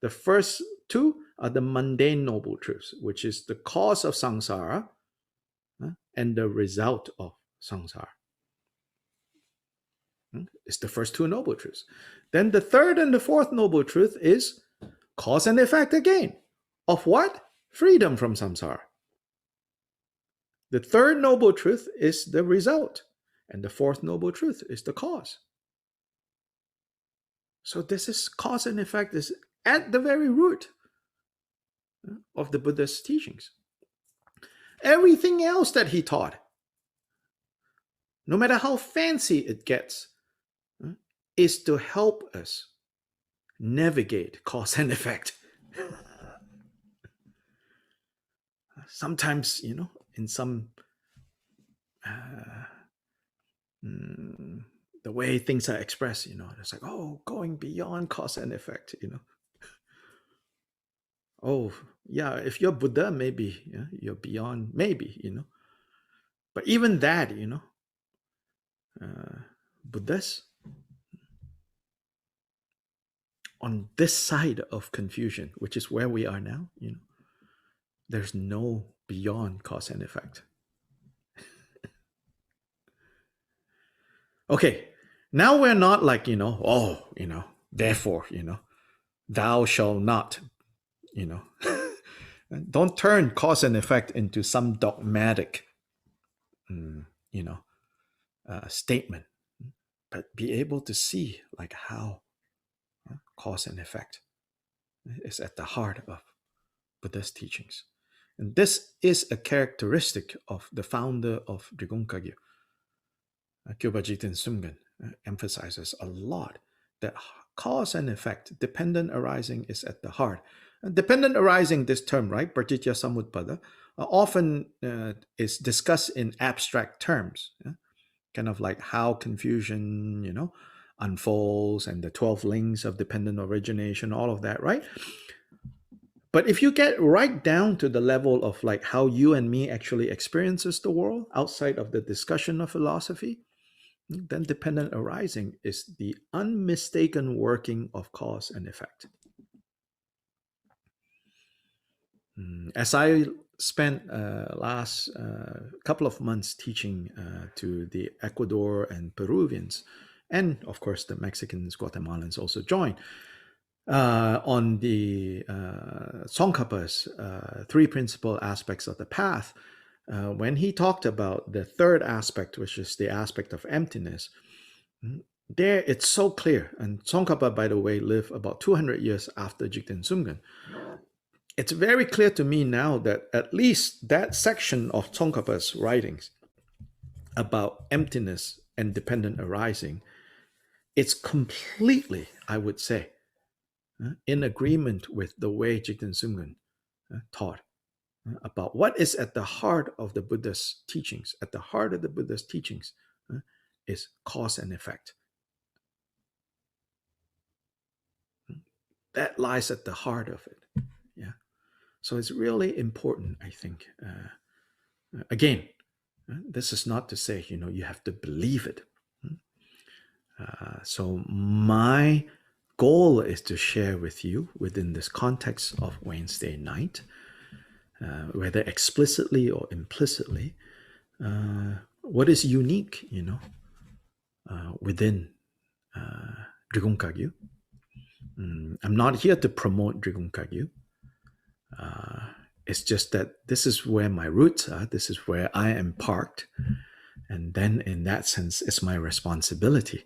[SPEAKER 1] The first two are the mundane Noble Truths, which is the cause of samsara and the result of samsara. It's the first two Noble Truths. Then the third and the fourth Noble Truth is cause and effect again. Of what? Freedom from samsara. The third Noble Truth is the result. And the fourth Noble Truth is the cause. So this is cause and effect is at the very root of the Buddha's teachings. Everything else that he taught, no matter how fancy it gets, is to help us navigate cause and effect. Sometimes, in some the way things are expressed, it's like, oh, going beyond cause and effect, Oh, yeah, if you're Buddha, maybe you're beyond, maybe, But even that, Buddhas, on this side of confusion, which is where we are now, there's no beyond cause and effect. Okay, now we're not like, therefore, thou shall not, don't turn cause and effect into some dogmatic, statement, but be able to see like how cause and effect is at the heart of Buddha's teachings. And this is a characteristic of the founder of Drigong Kagyu. Kyoba Jigten Sumgen emphasizes a lot that cause and effect, dependent arising, is at the heart. Dependent arising, this term, right, pratitya samutpada, often is discussed in abstract terms, kind of like how confusion, unfolds, and the 12 links of dependent origination, all of that, right? But if you get right down to the level of like how you and me actually experiences the world outside of the discussion of philosophy, then dependent arising is the unmistaken working of cause and effect. As I spent last couple of months teaching to the Ecuador and Peruvians, and of course the Mexicans, Guatemalans also joined, on the Tsongkhapa's three principal aspects of the path, when he talked about the third aspect, which is the aspect of emptiness, there it's so clear. And Tsongkhapa, by the way, lived about 200 years after Jigten Sumgen. It's very clear to me now that at least that section of Tsongkhapa's writings about emptiness and dependent arising, it's completely, I would say, in agreement with the way Jigten Sumgen taught about what is at the heart of the Buddha's teachings. At the heart of the Buddha's teachings is cause and effect. That lies at the heart of it. Yeah. So it's really important, I think. Again, this is not to say, you have to believe it. So my goal is to share with you within this context of Wednesday night, whether explicitly or implicitly, what is unique, within Drigong Kagyu. I'm not here to promote Drigong Kagyu. It's just that this is where my roots are. This is where I am parked. And then in that sense, it's my responsibility.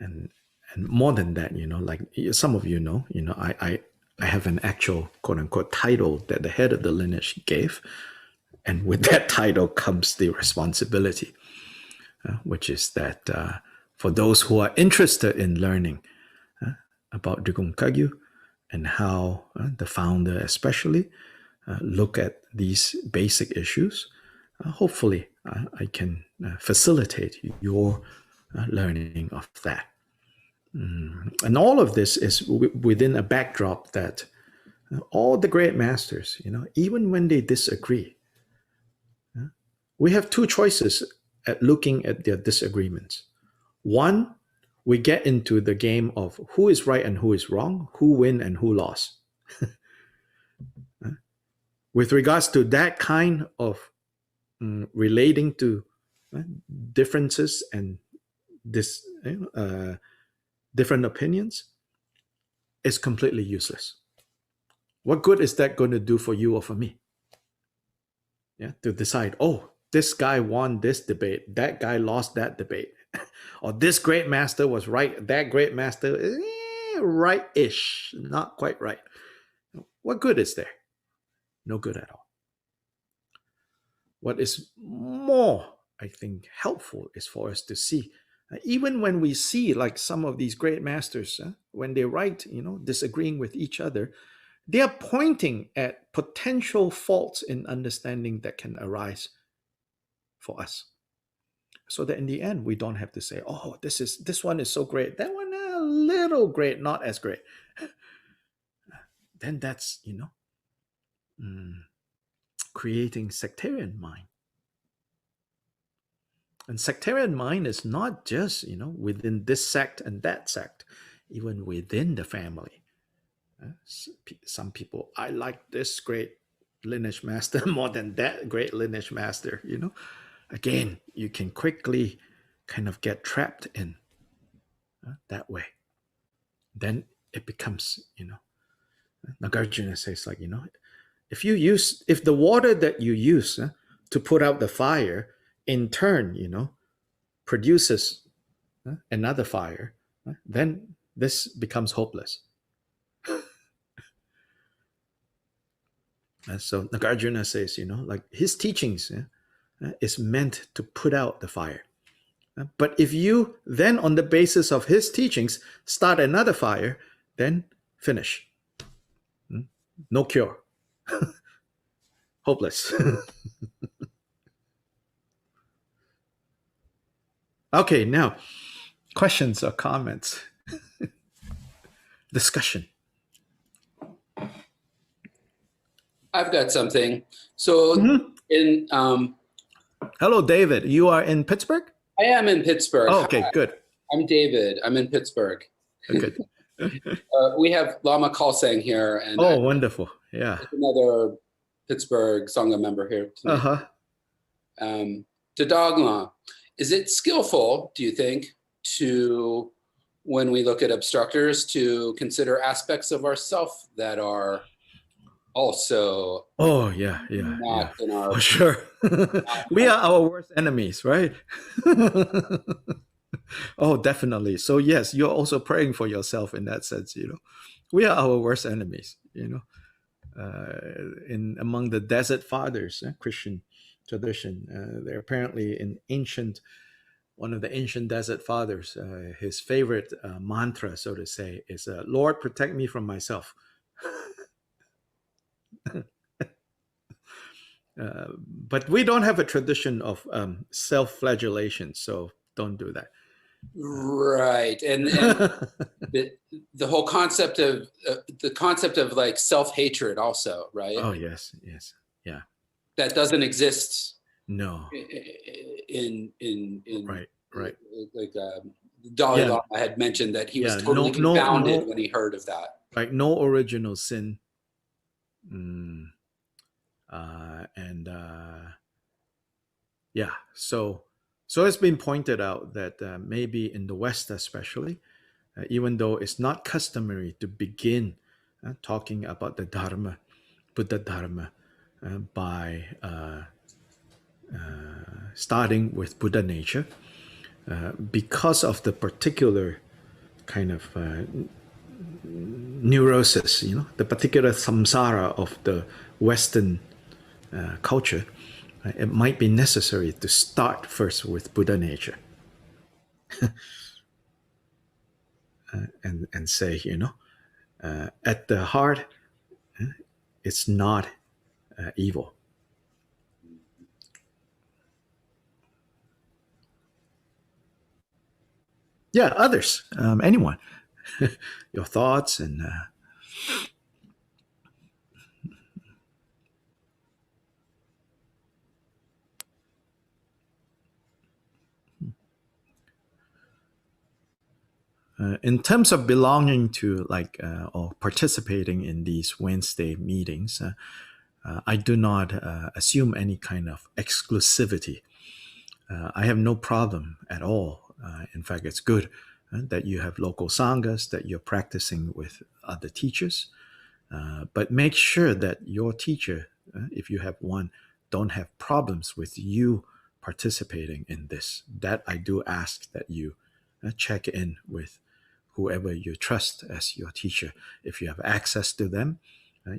[SPEAKER 1] And more than that, like some of you know, I have an actual quote unquote title that the head of the lineage gave. And with that title comes the responsibility, which is that for those who are interested in learning about Drigong Kagyu and how the founder especially look at these basic issues, hopefully I can facilitate your learning of that. And all of this is within a backdrop that all the great masters, even when they disagree, we have two choices at looking at their disagreements. One, we get into the game of who is right and who is wrong, who win and who lost. With regards to that kind of relating to differences and this different opinions, is completely useless. What good is that going to do for you or for me? Yeah, to decide, oh, this guy won this debate, that guy lost that debate, or this great master was right, that great master is right-ish, not quite right. What good is there? No good at all. What is more, I think, helpful is for us to see, even when we see like some of these great masters, when they write, disagreeing with each other, they are pointing at potential faults in understanding that can arise for us. So that in the end, we don't have to say, oh, this one is so great, that one a little great, not as great. Then that's, creating sectarian mind. And sectarian mind is not just, within this sect and that sect, even within the family. Some people, I like this great lineage master more than that great lineage master, Again, you can quickly kind of get trapped in that way. Then it becomes, Nagarjuna says, like, if the water that you use to put out the fire in turn, produces another fire, then this becomes hopeless. So Nagarjuna says, like his teachings is meant to put out the fire. But if you then, on the basis of his teachings, start another fire, then finish. No cure. Hopeless. Okay, now, questions or comments? Discussion.
[SPEAKER 15] I've got something. So
[SPEAKER 1] hello, David. You are in Pittsburgh?
[SPEAKER 15] I am in Pittsburgh.
[SPEAKER 1] Oh, okay,
[SPEAKER 15] Hi.
[SPEAKER 1] good.
[SPEAKER 15] I'm David. I'm in Pittsburgh.
[SPEAKER 1] Good.
[SPEAKER 15] We have Lama Kalsang here, and
[SPEAKER 1] wonderful. Yeah.
[SPEAKER 15] Another Pittsburgh Sangha member here tonight. To Dogma, is it skillful, do you think, to, when we look at obstructors, to consider aspects of ourself that are also not in our...
[SPEAKER 1] For sure. We are our worst enemies, right? Oh, definitely. So yes, you're also praying for yourself in that sense, We are our worst enemies, among the desert fathers, Christian tradition, they're apparently one of the ancient desert fathers, his favorite mantra, so to say, is, Lord, protect me from myself. But we don't have a tradition of self-flagellation, so don't do that.
[SPEAKER 15] Right, and the whole concept of like self-hatred also, right?
[SPEAKER 1] Oh yes, yeah.
[SPEAKER 15] That doesn't exist.
[SPEAKER 1] No.
[SPEAKER 15] In
[SPEAKER 1] right.
[SPEAKER 15] Like Dalai Lama had mentioned that he was totally confounded when he heard of that.
[SPEAKER 1] Right, no original sin. So it's been pointed out that maybe in the West especially, even though it's not customary to begin talking about the Dharma, Buddha Dharma, by starting with Buddha nature, because of the particular kind of neurosis, the particular samsara of the Western culture, it might be necessary to start first with Buddha nature and say, at the heart, it's not evil. Yeah, others, anyone, your thoughts and in terms of belonging to or participating in these Wednesday meetings, I do not assume any kind of exclusivity. I have no problem at all. In fact, it's good that you have local sanghas, that you're practicing with other teachers. But make sure that your teacher, if you have one, don't have problems with you participating in this. That I do ask that you check in with whoever you trust as your teacher. If you have access to them,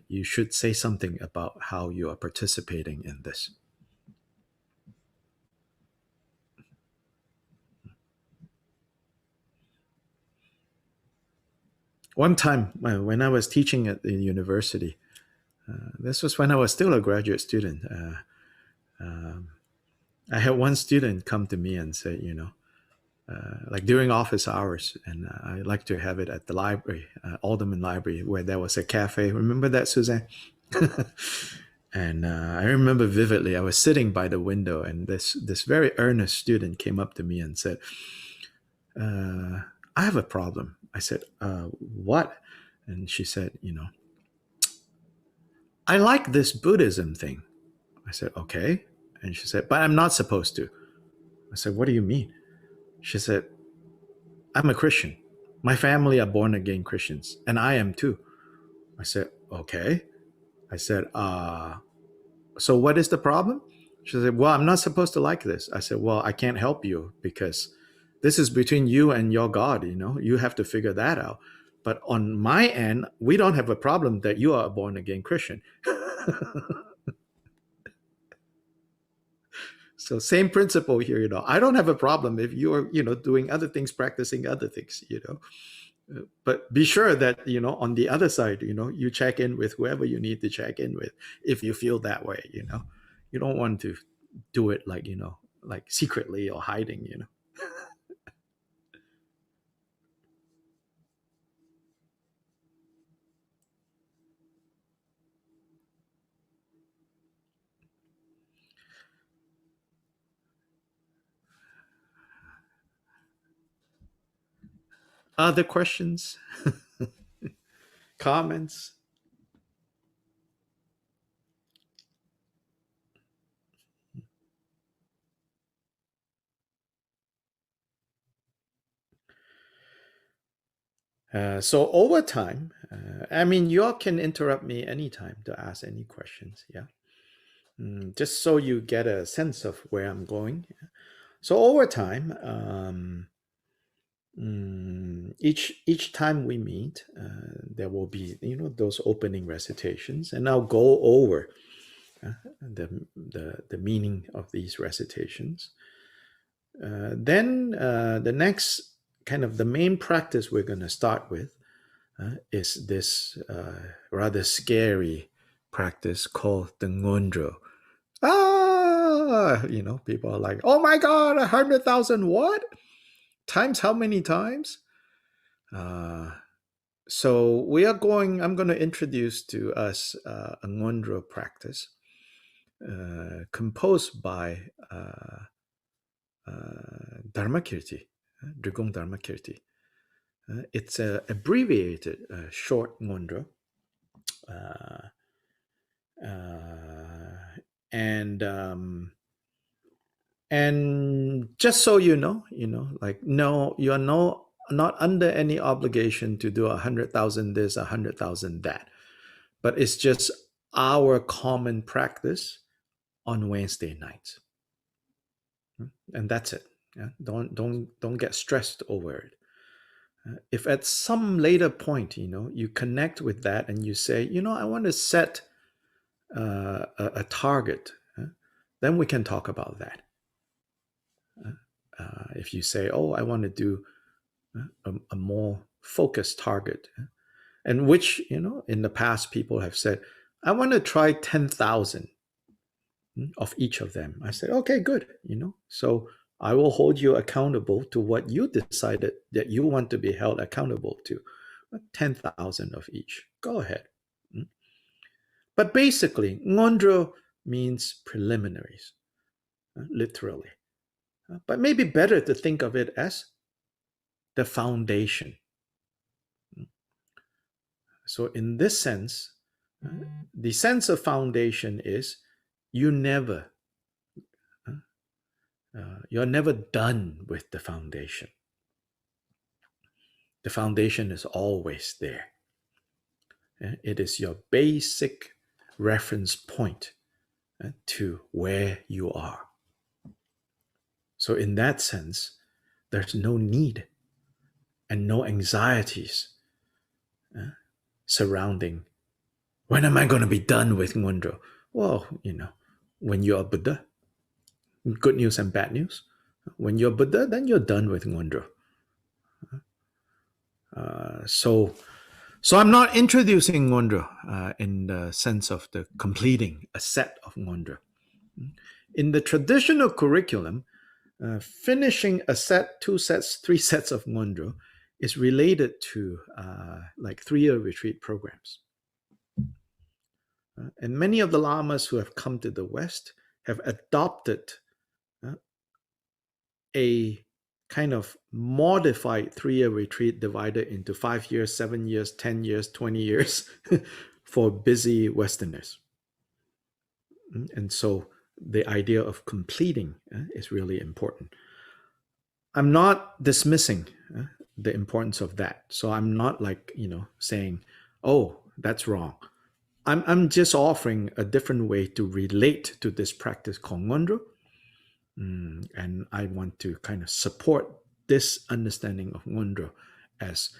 [SPEAKER 1] you should say something about how you are participating in this. One time when I was teaching at the university, this was when I was still a graduate student, I had one student come to me and say, like during office hours, and I like to have it at the library, Alderman Library, where there was a cafe. Remember that, Suzanne? And I remember vividly, I was sitting by the window, and this very earnest student came up to me and said, I have a problem. I said, what? And she said, I like this Buddhism thing. I said, okay. And she said, but I'm not supposed to. I said, what do you mean? She said, I'm a Christian. My family are born again Christians, and I am too. I said, okay. I said, so what is the problem? She said, well, I'm not supposed to like this. I said, well, I can't help you because this is between you and your God, you have to figure that out. But on my end, we don't have a problem that you are a born again Christian. So same principle here, I don't have a problem if you're, doing other things, practicing other things, but be sure that, on the other side, you check in with whoever you need to check in with if you feel that way, you don't want to do it like, like secretly or hiding, Other questions? Comments? So over time, you all can interrupt me anytime to ask any questions. Yeah. Just so you get a sense of where I'm going. So over time, each time we meet, there will be, those opening recitations, and I'll go over the meaning of these recitations. Then the next kind of the main practice we're going to start with is this rather scary practice called the ngondro. People are like, oh my God, 100,000 what? Times how many times? So I'm going to introduce to us a ngondro practice composed by Dharmakirti, Drigong Dharmakirti. It's an abbreviated short ngondro. And just so you know, no, you're not under any obligation to do 100,000 this, 100,000 that, but it's just our common practice on Wednesday nights, and that's it. Yeah? Don't get stressed over it. If at some later point, you connect with that and you say, I want to set a target, then we can talk about that. If you say, oh, I want to do a more focused target, and which, in the past people have said, I want to try 10,000 of each of them. I said, okay, good. So I will hold you accountable to what you decided that you want to be held accountable to. 10,000 of each. Go ahead. But basically, ngondro means preliminaries, literally. But maybe better to think of it as the foundation. So in this sense, the sense of foundation is you're never done with the foundation. The foundation is always there. It is your basic reference point to where you are. So in that sense, there's no need and no anxieties surrounding when am I going to be done with ngondro? Well, when you're a Buddha, good news and bad news. When you're Buddha, then you're done with ngondro. So I'm not introducing ngondro in the sense of the completing a set of ngondro. In the traditional curriculum, finishing a set, 2 sets, 3 sets of ngondro is related to like 3-year retreat programs. And many of the lamas who have come to the West have adopted a kind of modified 3-year retreat divided into 5 years, 7 years, 10 years, 20 years for busy Westerners. And so the idea of completing is really important. I'm not dismissing the importance of that. So I'm not like, saying, oh, that's wrong. I'm just offering a different way to relate to this practice called Ngondro. And I want to kind of support this understanding of Ngondro as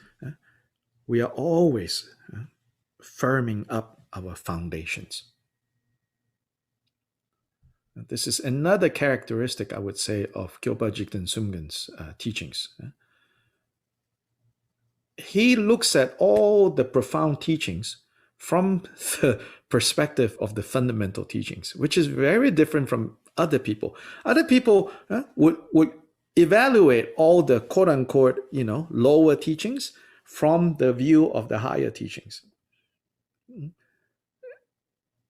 [SPEAKER 1] we are always firming up our foundations. This is another characteristic, I would say, of Kyopa Jigten Sumgön's teachings. He looks at all the profound teachings from the perspective of the fundamental teachings, which is very different from other people. Other people would evaluate all the quote-unquote, lower teachings from the view of the higher teachings.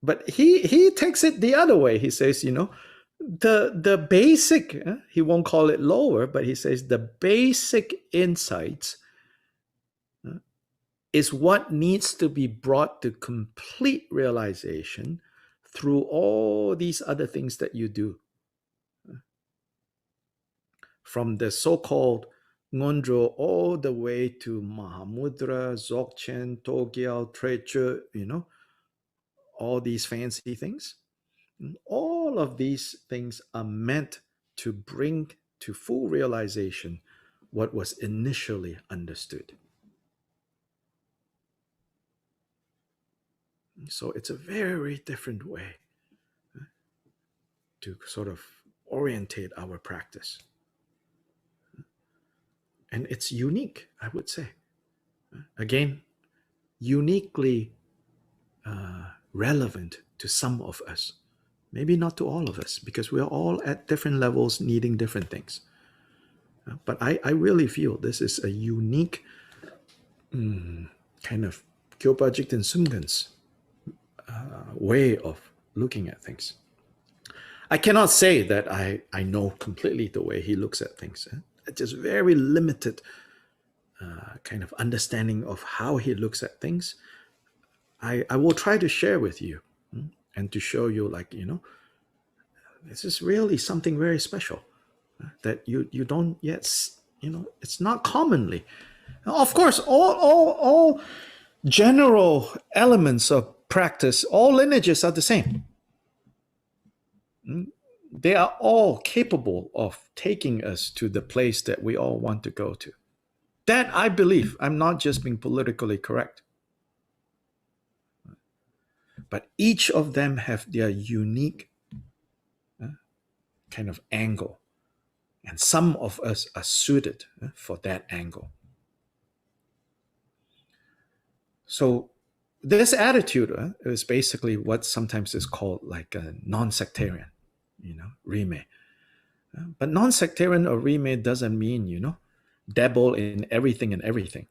[SPEAKER 1] But he takes it the other way. He says, the basic, he won't call it lower, but he says the basic insights is what needs to be brought to complete realization through all these other things that you do. From the so-called Ngondro all the way to Mahamudra, Dzogchen, Togyal, Trechu, all these fancy things. All of these things are meant to bring to full realization what was initially understood. So it's a very different way to sort of orientate our practice. And it's unique, I would say. Again, uniquely relevant to some of us. Maybe not to all of us, because we're all at different levels needing different things. But I really feel this is a unique kind of Kyopa Jigten Sumgön's way of looking at things. I cannot say that I know completely the way he looks at things. It's just very limited kind of understanding of how he looks at things. I will try to share with you and to show you, like, this is really something very special that you don't yet, it's not commonly. Of course, all general elements of practice, all lineages are the same. They are all capable of taking us to the place that we all want to go to. That I believe. I'm not just being politically correct. But each of them have their unique kind of angle. And some of us are suited for that angle. So this attitude is basically what sometimes is called like a non-sectarian, Rime. But non-sectarian or Rime doesn't mean, dabble in everything and everything.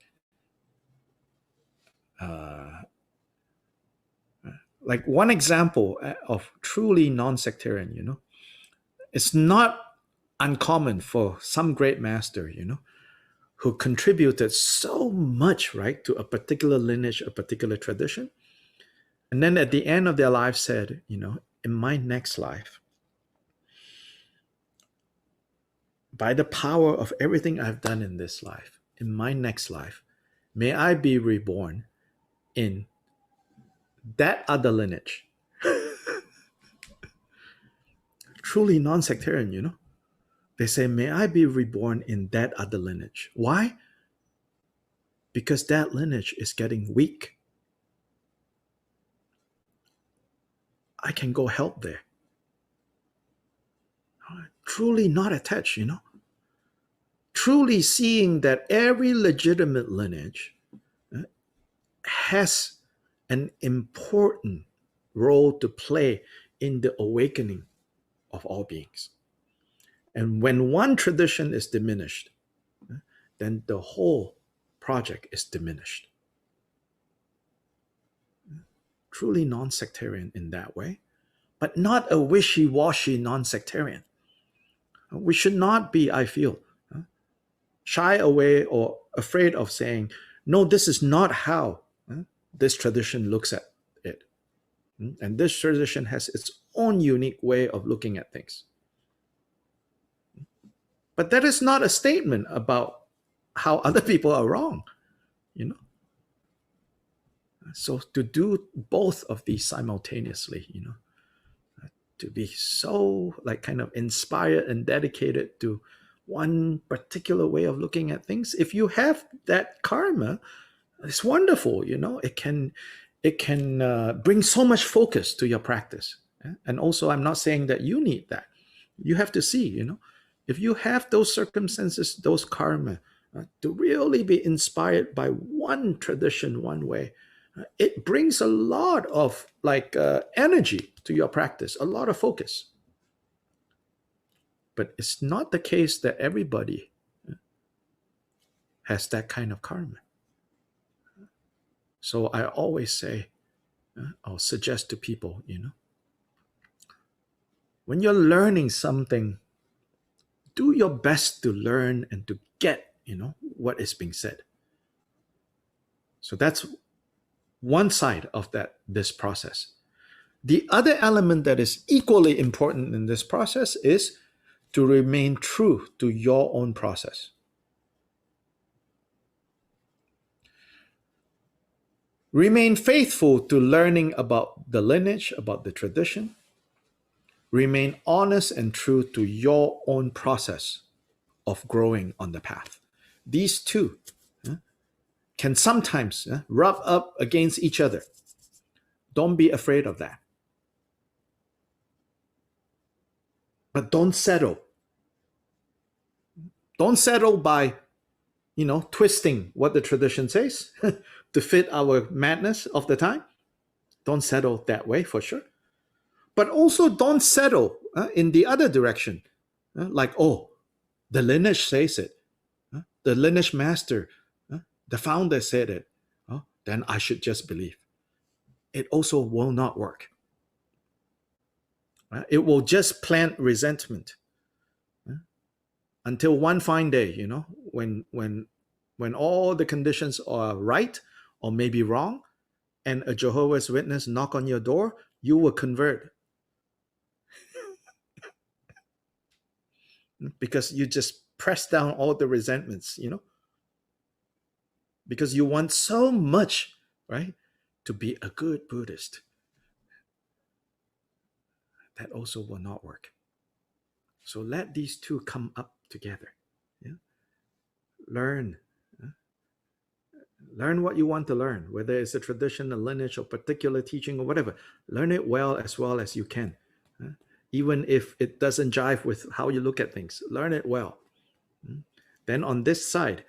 [SPEAKER 1] Like one example of truly non-sectarian, it's not uncommon for some great master, who contributed so much, right, to a particular lineage, a particular tradition. And then at the end of their life said, in my next life, by the power of everything I've done in this life, in my next life, may I be reborn in that other lineage. Truly non-sectarian, They say, may I be reborn in that other lineage. Why? Because that lineage is getting weak. I can go help there. Truly not attached, Truly seeing that every legitimate lineage has an important role to play in the awakening of all beings. And when one tradition is diminished, then the whole project is diminished. truly non-sectarian in that way, but not a wishy-washy non-sectarian. We should not be, I feel, shy away or afraid of saying, no, this is not how this tradition looks at it. And this tradition has its own unique way of looking at things. But that is not a statement about how other people are wrong, you know. So to do both of these simultaneously, you know, to be so like kind of inspired and dedicated to one particular way of looking at things, if you have that karma, it's wonderful, you know. It can bring so much focus to your practice. And also, I'm not saying that you need that. You have to see, you know, if you have those circumstances, those karma, to really be inspired by one tradition, one way, it brings a lot of like energy to your practice, a lot of focus. But it's not the case that everybody has that kind of karma. So I always say, I'll suggest to people, you know, when you're learning something, do your best to learn and to get, you know, what is being said. So that's one side of this process. The other element that is equally important in this process is to remain true to your own process. Remain faithful to learning about the lineage, about the tradition. Remain honest and true to your own process of growing on the path. These two can sometimes rub up against each other. Don't be afraid of that. But don't settle. Don't settle by, you know, twisting what the tradition says to fit our madness of the time. Don't settle that way for sure. But also don't settle in the other direction. Like, oh, the lineage says it. The lineage master, the founder said it. Then I should just believe. It also will not work. It will just plant resentment until one fine day, you know, when all the conditions are right or maybe wrong, and a Jehovah's Witness knock on your door, you will convert. Because you just press down all the resentments, you know, because you want so much, right, to be a good Buddhist. That also will not work. So let these two come up together. Yeah? Learn what you want to learn, whether it's a tradition, a lineage, or particular teaching, or whatever. Learn it well as you can. Even if it doesn't jive with how you look at things, learn it well. Then on this side,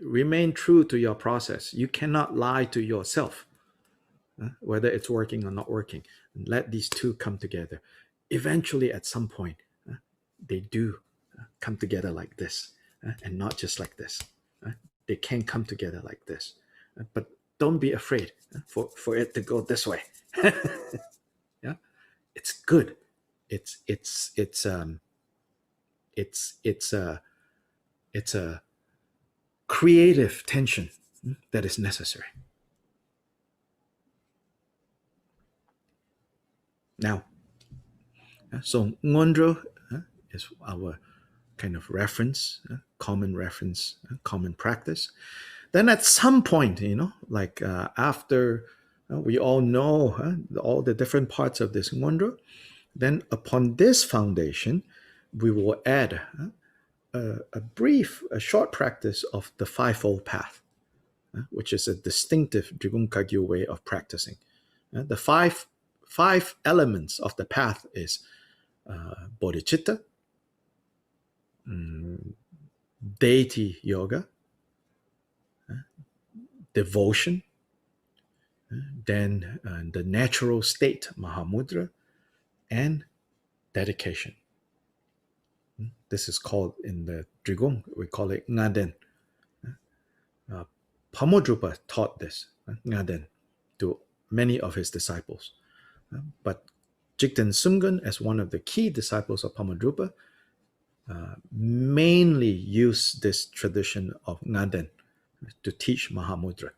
[SPEAKER 1] remain true to your process. You cannot lie to yourself, whether it's working or not working. And let these two come together. Eventually, at some point, they do come together like this, and not just like this. They can come together like this. But don't be afraid for it to go this way. Yeah, it's good. It's a creative tension that is necessary. Now, so Ngondro is our kind of reference, common reference, common practice. Then at some point, you know, like after we all know all the different parts of this Ngondro, then upon this foundation, we will add a short practice of the Fifo Path, which is a distinctive Drigung Kagyu way of practicing. The five elements of the path is bodhicitta, deity yoga, devotion, then the natural state, Mahamudra, and dedication. This is called, in the Drigung, we call it Ngaden. Pamodrupa taught this, Ngaden, to many of his disciples. But Jigten Sumgun, as one of the key disciples of Pamadrupa, mainly used this tradition of Ngaden to teach Mahamudra.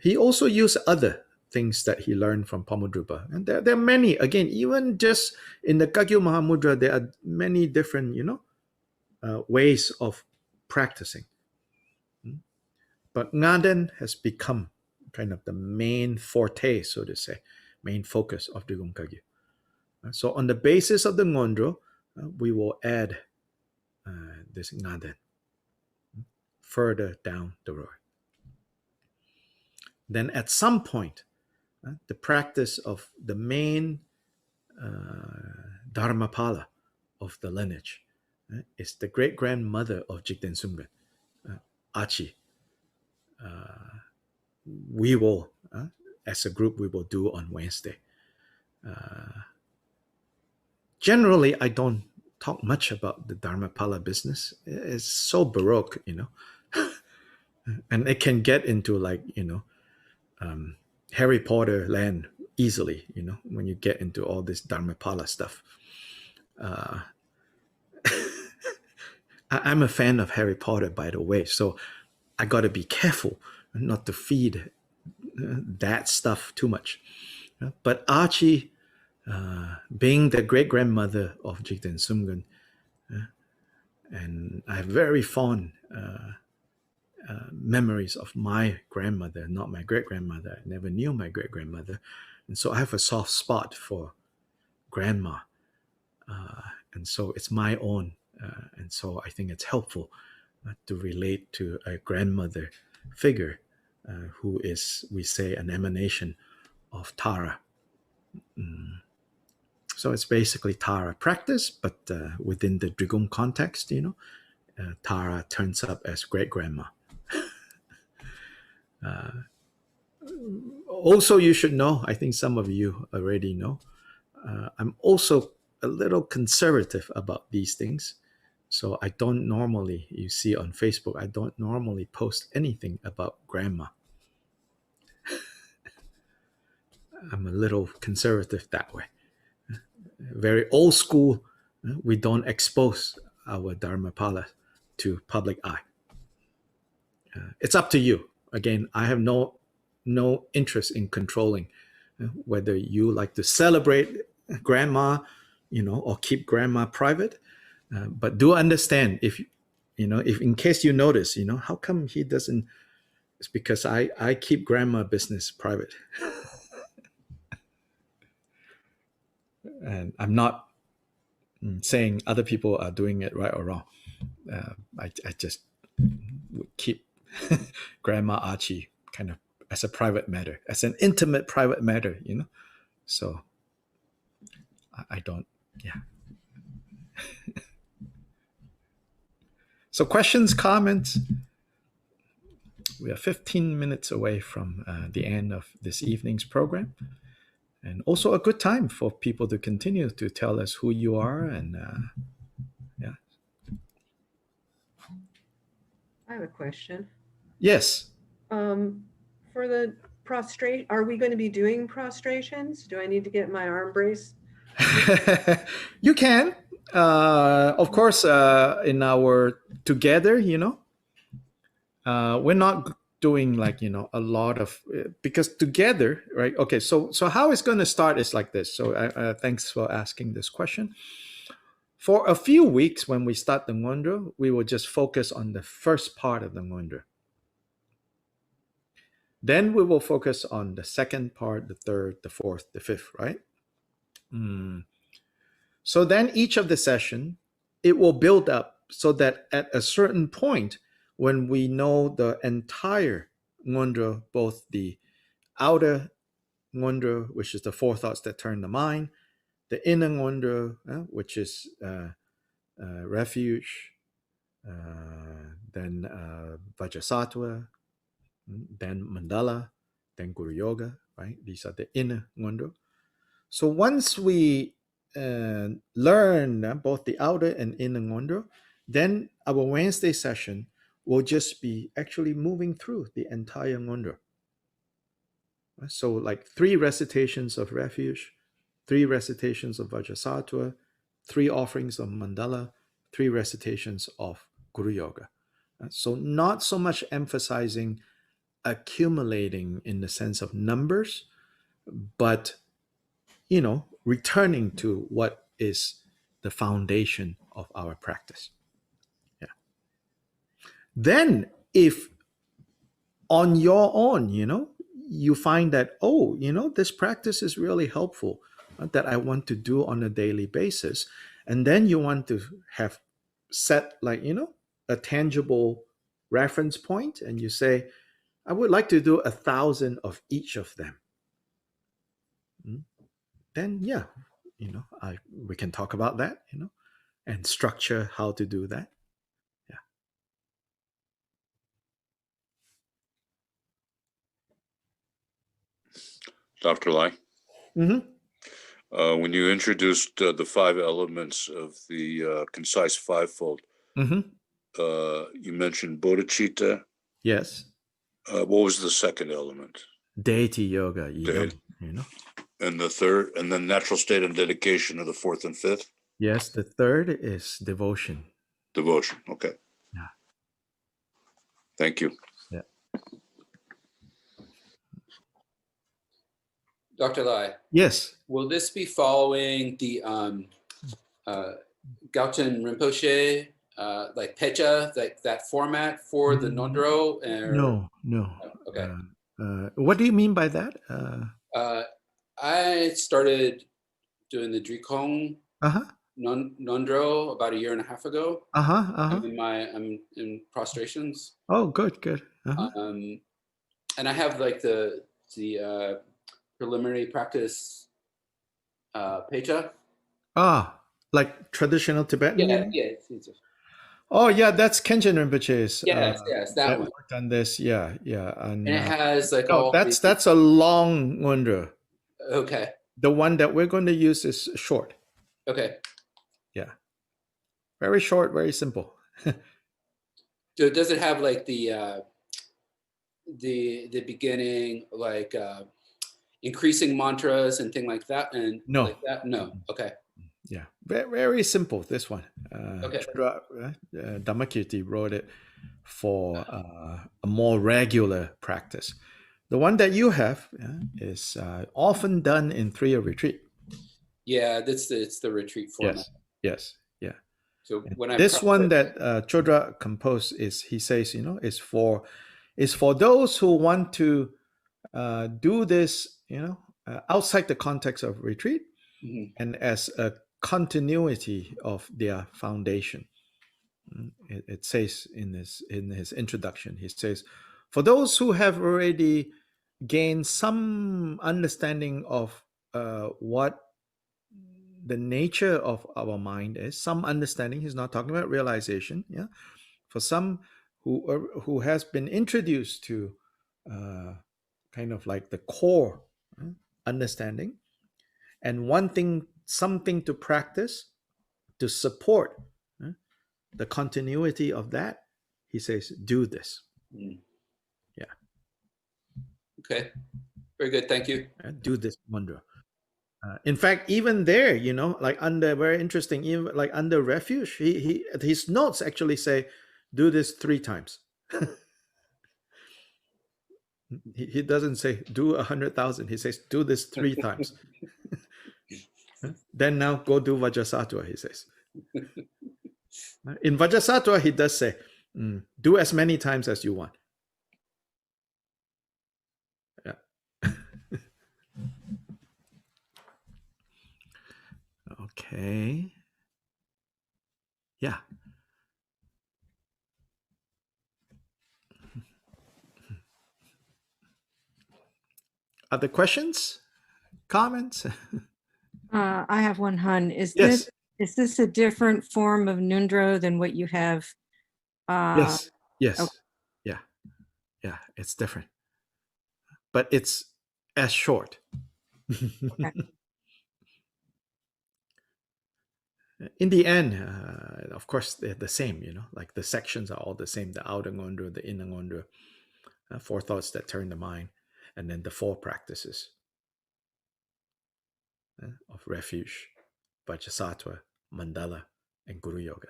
[SPEAKER 1] He also used other things that he learned from Pamadrupa. And there are many, again, even just in the Kagyu Mahamudra, there are many different, ways of practicing. But Ngaden has become kind of the main forte, so to say, main focus of Drigum Kagyu. So on the basis of the Ngondro, we will add this Ngaden further down the road. Then at some point, the practice of the main Dharmapala of the lineage is the great-grandmother of Jigten Sumgun, Achi. We will, as a group, we will do on Wednesday. Generally, I don't talk much about the Dharmapala business. It's so baroque, and it can get into like, Harry Potter land easily, when you get into all this Dharmapala stuff. I'm a fan of Harry Potter, by the way, so I got to be careful not to feed that stuff too much. But Archie, being the great-grandmother of Jigten Sumgun, and I have very fond memories of my grandmother, not my great-grandmother. I never knew my great-grandmother. And so I have a soft spot for grandma. And so it's my own. And so I think it's helpful to relate to a grandmother figure who is, we say, an emanation of Tara. So it's basically Tara practice, but within the Drigum context, Tara turns up as great-grandma. Also, you should know, I think some of you already know, I'm also a little conservative about these things. So I don't normally, you see on Facebook, I don't normally post anything about grandma. I'm a little conservative that way. Very old school, we don't expose our Dharmapala to public eye. It's up to you. Again, I have no interest in controlling whether you like to celebrate grandma, or keep grandma private. But do understand if in case you notice, how come he doesn't? It's because I keep grandma business private. And I'm not saying other people are doing it right or wrong. I just would keep Grandma Archie kind of as a private matter, as an intimate private matter, So I don't, yeah. So questions, comments? We are 15 minutes away from the end of this evening's program. And also a good time for people to continue to tell us who you are and yeah.
[SPEAKER 2] I have a question.
[SPEAKER 1] Yes.
[SPEAKER 2] For the prostrate, are we going to be doing prostrations? Do I need to get my arm brace?
[SPEAKER 1] You can. Of course, in our together, we're not doing like, a lot of, because together, right? Okay, so how it's going to start is like this. So thanks for asking this question. For a few weeks, when we start the Ngondro, we will just focus on the first part of the Ngondro. Then we will focus on the second part, the third, the fourth, the fifth, right? So then each of the session, it will build up so that at a certain point, when we know the entire Ngondro, both the outer Ngondro, which is the four thoughts that turn the mind, the inner Ngondro, which is Refuge, then Vajrasattva, then Mandala, then Guru Yoga, right? These are the inner Ngondro. So once we learn both the outer and inner Ngondro, then our Wednesday session will just be actually moving through the entire Ngondro. So like 3 recitations of Refuge, 3 recitations of Vajrasattva, 3 offerings of Mandala, 3 recitations of Guru Yoga. So not so much emphasizing accumulating in the sense of numbers, but returning to what is the foundation of our practice. Yeah. Then if on your own, you find that, this practice is really helpful, that I want to do on a daily basis. And then you want to have set a tangible reference point, and you say, I would like to do 1,000 of each of them. Then yeah, we can talk about that, and structure how to do that. Yeah.
[SPEAKER 12] Dr. Lai,
[SPEAKER 1] Mm-hmm.
[SPEAKER 12] When you introduced the 5 elements of the concise fivefold,
[SPEAKER 1] Mm-hmm.
[SPEAKER 12] You mentioned bodhicitta.
[SPEAKER 1] Yes.
[SPEAKER 12] What was the second element?
[SPEAKER 1] Deity yoga,
[SPEAKER 12] And the third, and then natural state and dedication are the 4th and 5th?
[SPEAKER 1] Yes, the third is devotion.
[SPEAKER 12] Devotion, okay.
[SPEAKER 1] Yeah.
[SPEAKER 12] Thank you.
[SPEAKER 1] Yeah.
[SPEAKER 15] Dr. Lai.
[SPEAKER 1] Yes.
[SPEAKER 15] Will this be following the Gauten Rinpoche, like Pecha, like that format for the Nondro?
[SPEAKER 1] No.
[SPEAKER 15] Oh, okay.
[SPEAKER 1] What do you mean by that?
[SPEAKER 15] I started doing the Drikong Nondro about 1.5 years ago. I'm in prostrations.
[SPEAKER 1] Oh, good.
[SPEAKER 15] And I have like the preliminary practice Pecha.
[SPEAKER 1] Like traditional Tibetan?
[SPEAKER 15] Yeah.
[SPEAKER 1] Oh, yeah, that's Khenchen Rinpoche's.
[SPEAKER 15] Yes, that one.
[SPEAKER 1] Worked on this, yeah.
[SPEAKER 15] And it has like
[SPEAKER 1] that's a long Ngondro.
[SPEAKER 15] Okay.
[SPEAKER 1] The one that we're going to use is short.
[SPEAKER 15] Okay.
[SPEAKER 1] Yeah. Very short, very simple.
[SPEAKER 15] So does it have like the beginning, like increasing mantras and thing like that? And
[SPEAKER 1] no.
[SPEAKER 15] Like that? No. Okay.
[SPEAKER 1] Yeah. Very, very simple, this one.
[SPEAKER 15] Okay.
[SPEAKER 1] Dhammakirti wrote it for a more regular practice. The one that you have is often done in 3-year retreat.
[SPEAKER 15] Yeah, it's the retreat format.
[SPEAKER 1] Yes.
[SPEAKER 15] So when
[SPEAKER 1] this one that Chodra composed is, he says, is for those who want to do this, outside the context of retreat, and as a continuity of their foundation. It says in his introduction, he says, for those who have already gained some understanding of what the nature of our mind is, some understanding, he's not talking about realization, for some who has been introduced to kind of like the core understanding, and something to practice to support the continuity of that, he says, do this. Yeah.
[SPEAKER 15] Okay. Very good. Thank you.
[SPEAKER 1] Do this mantra. In fact, even there, like under, very interesting, even like under Refuge, his notes actually say, do this 3 times. He doesn't say do 100,000. He says do this 3 times. Then now go do Vajrasattva, he says. In Vajrasattva, he does say, do as many times as you want. Yeah. Okay. Yeah. Other questions? Comments?
[SPEAKER 9] I have one, Hun. Is
[SPEAKER 1] Yes.
[SPEAKER 9] this a different form of Nundro than what you have?
[SPEAKER 1] Yes.
[SPEAKER 9] Okay.
[SPEAKER 1] Yeah, it's different. But it's as short.
[SPEAKER 9] Okay.
[SPEAKER 1] In the end, of course, they're the same, like the sections are all the same, the outer Ngondro, the inner Ngondro, 4 thoughts that turn the mind. and then the 4 practices of refuge, Vajrasattva, Mandala, and Guru Yoga.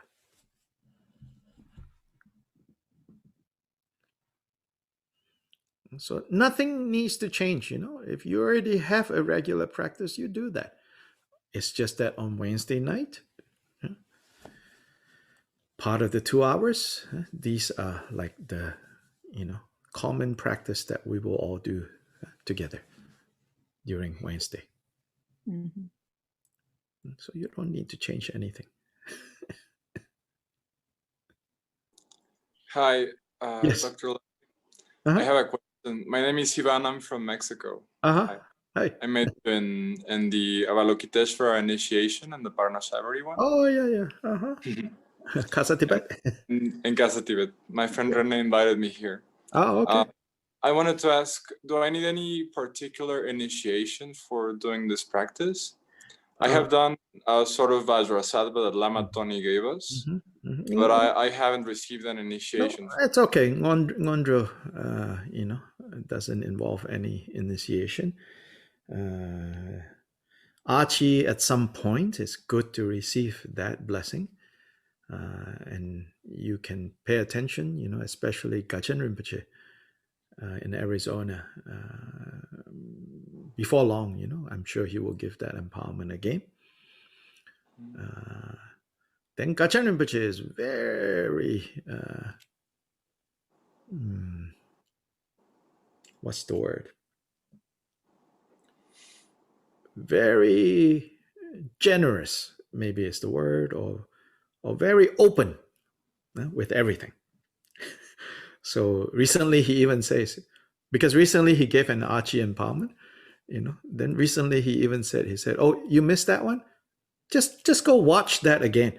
[SPEAKER 1] So nothing needs to change, If you already have a regular practice, you do that. It's just that on Wednesday night, part of the 2 hours, these are like the, common practice that we will all do together during Wednesday.
[SPEAKER 4] Mm-hmm.
[SPEAKER 1] So you don't need to change anything.
[SPEAKER 16] Hi,
[SPEAKER 1] Yes.
[SPEAKER 16] Dr.
[SPEAKER 1] Uh-huh.
[SPEAKER 16] I have a question. My name is Ivan. I'm from Mexico.
[SPEAKER 1] Uh-huh. Hi.
[SPEAKER 16] I met you in the Avalokiteshvara initiation and the Parnashabari one.
[SPEAKER 1] Oh, yeah. Uh-huh. Casa Tibet.
[SPEAKER 16] In Casa Tibet. My friend Rene invited me here.
[SPEAKER 1] Oh, okay.
[SPEAKER 16] I wanted to ask, do I need any particular initiation for doing this practice? I have done a sort of Vajrasattva that Lama Tony gave us, but I haven't received an initiation.
[SPEAKER 1] No, it's okay. Ngondro, doesn't involve any initiation. Archie, at some point, it's good to receive that blessing. And you can pay attention, especially Gachen Rinpoche in Arizona. Before long, I'm sure he will give that empowerment again. Then Gachen Rinpoche is very, what's the word? Very generous, maybe is the word, or very open with everything. So recently he even says, because recently he gave an Archie empowerment, then recently he even said, oh, you missed that one? Just go watch that again.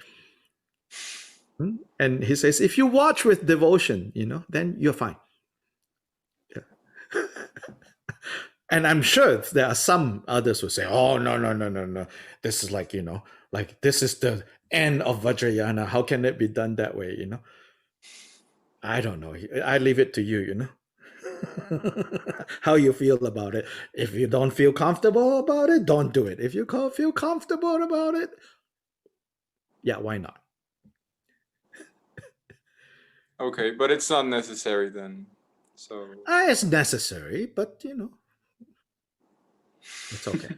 [SPEAKER 1] And he says, if you watch with devotion, then you're fine. Yeah. And I'm sure there are some others who say, oh, no. This is like, this is the end of Vajrayana. How can it be done that way, I don't know. I leave it to you, how you feel about it. If you don't feel comfortable about it, don't do it. If you feel comfortable about it, yeah, why not?
[SPEAKER 16] Okay, but it's not necessary then. So
[SPEAKER 1] it's necessary, but it's okay.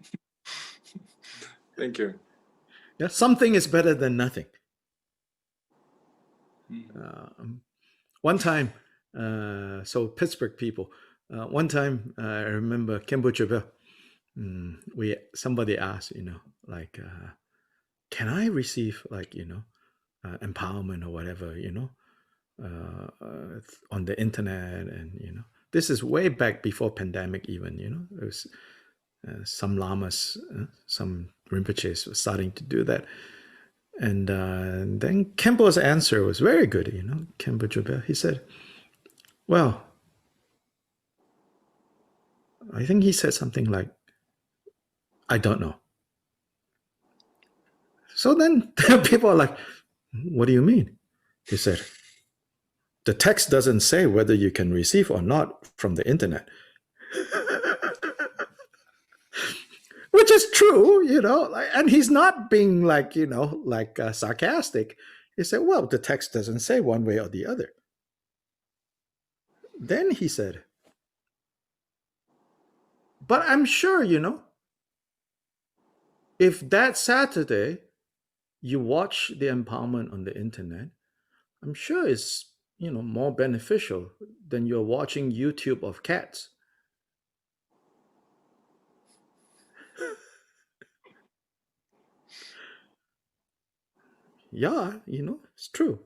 [SPEAKER 16] Thank you.
[SPEAKER 1] Yeah, something is better than nothing. One time, so Pittsburgh people, one time I remember Kimbucha, somebody asked, can I receive empowerment or whatever, on the internet? And, this is way back before pandemic even, it was some lamas, some Rinpoches were starting to do that. And then Kempo's answer was very good, Kempo Jobel. He said, well, I think he said something like, I don't know. So then people are like, what do you mean? He said, the text doesn't say whether you can receive or not from the internet. Which is true, and he's not being sarcastic. He said, well, the text doesn't say one way or the other. Then he said, but I'm sure, if that Saturday you watch the empowerment on the internet, I'm sure it's, more beneficial than you're watching YouTube of cats. Yeah, it's true.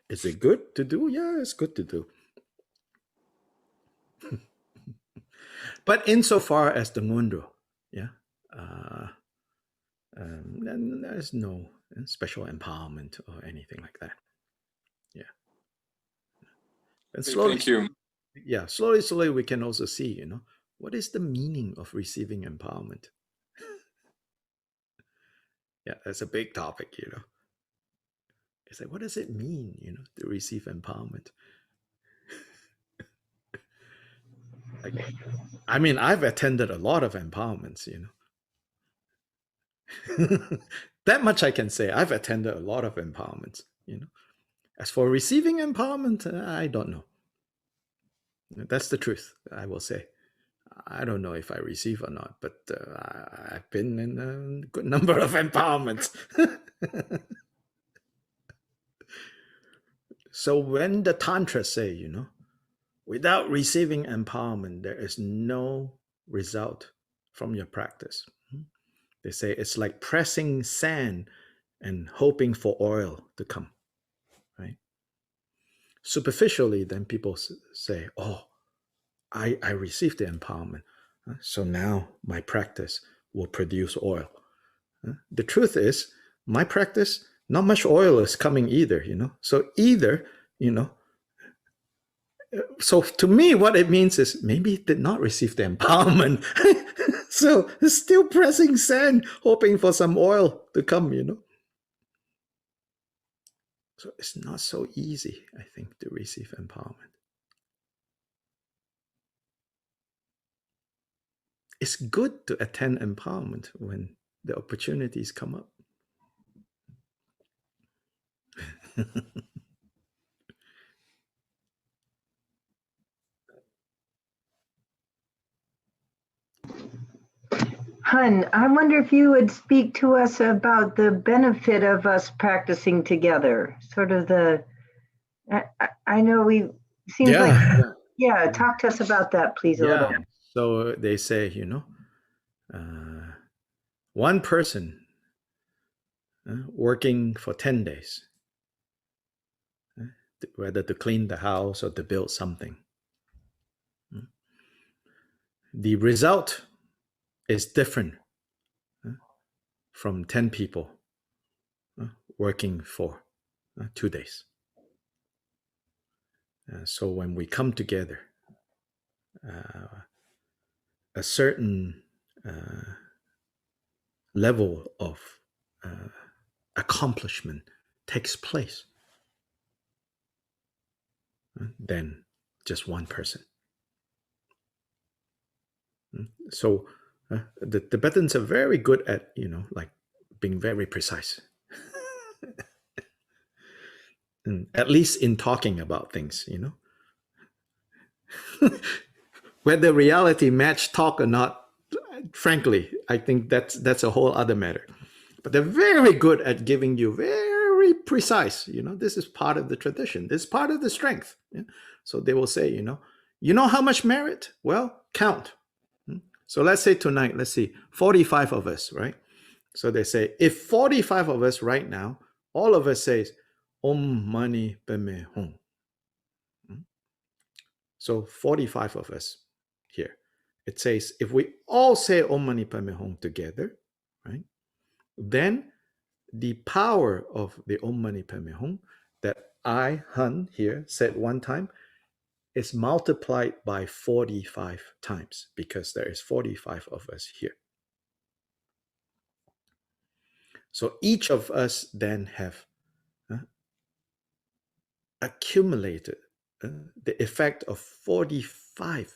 [SPEAKER 1] Is it good to do? Yeah, it's good to do. But insofar as the mundo, then there's no special empowerment or anything like that. Yeah. And slowly,
[SPEAKER 16] Thank you.
[SPEAKER 1] Yeah, slowly we can also see, what is the meaning of receiving empowerment? Yeah, that's a big topic, It's like, what does it mean, to receive empowerment? I mean, I've attended a lot of empowerments, That much I can say. I've attended a lot of empowerments, As for receiving empowerment, I don't know. That's the truth, I will say. I don't know if I receive or not, but I've been in a good number of empowerments. So when the Tantras say, without receiving empowerment, there is no result from your practice. They say it's like pressing sand and hoping for oil to come, right? Superficially, then people say, oh, I received the empowerment. So now my practice will produce oil. The truth is, my practice, not much oil is coming either, So either, so to me, what it means is maybe it did not receive the empowerment. So it's still pressing sand, hoping for some oil to come, So it's not so easy, I think, to receive empowerment. It's good to attend empowerment when the opportunities come up.
[SPEAKER 17] Hun, I wonder if you would speak to us about the benefit of us practicing together. Sort of I know seems like, yeah, talk to us about that, please, a little.
[SPEAKER 1] So they say, one person working for 10 days, whether to clean the house or to build something. The result is different from 10 people working for 2 days. So when we come together, a certain level of accomplishment takes place than just one person. So the Tibetans are very good at, like being very precise. And at least in talking about things, Whether reality match talk or not, frankly, I think that's a whole other matter. But they're very good at giving you very precise, this is part of the tradition. This is part of the strength. Yeah? So they will say, you know how much merit? Well, count. So let's say tonight, let's see, 45 of us, right? So they say, if 45 of us right now, all of us says, Om Mani Padme Hum. So 45 of us here. It says, if we all say Om Mani Padme Hum together, right? Then the power of the Om Mani Padme Hum that I, Hun, here said one time is multiplied by 45 times because there is 45 of us here. So each of us then have accumulated the effect of 45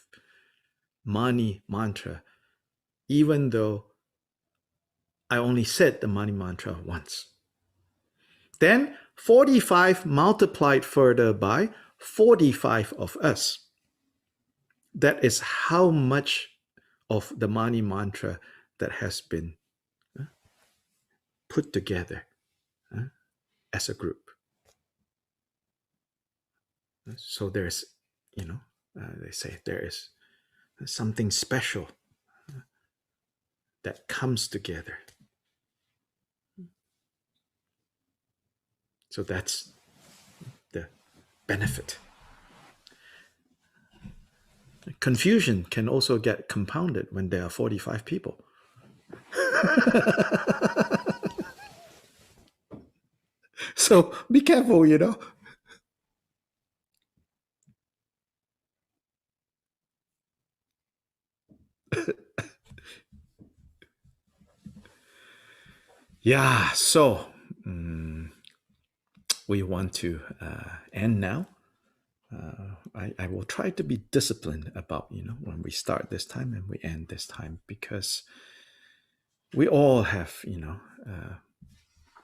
[SPEAKER 1] Mani mantra, even though I only said the Mani mantra once. Then 45 multiplied further by 45 of us. That is how much of the Mani mantra that has been put together as a group. So there's, they say there is something special that comes together. So that's the benefit. Confusion can also get compounded when there are 45 people. So be careful, Yeah, so we want to end now. I will try to be disciplined about, when we start this time and we end this time, because we all have,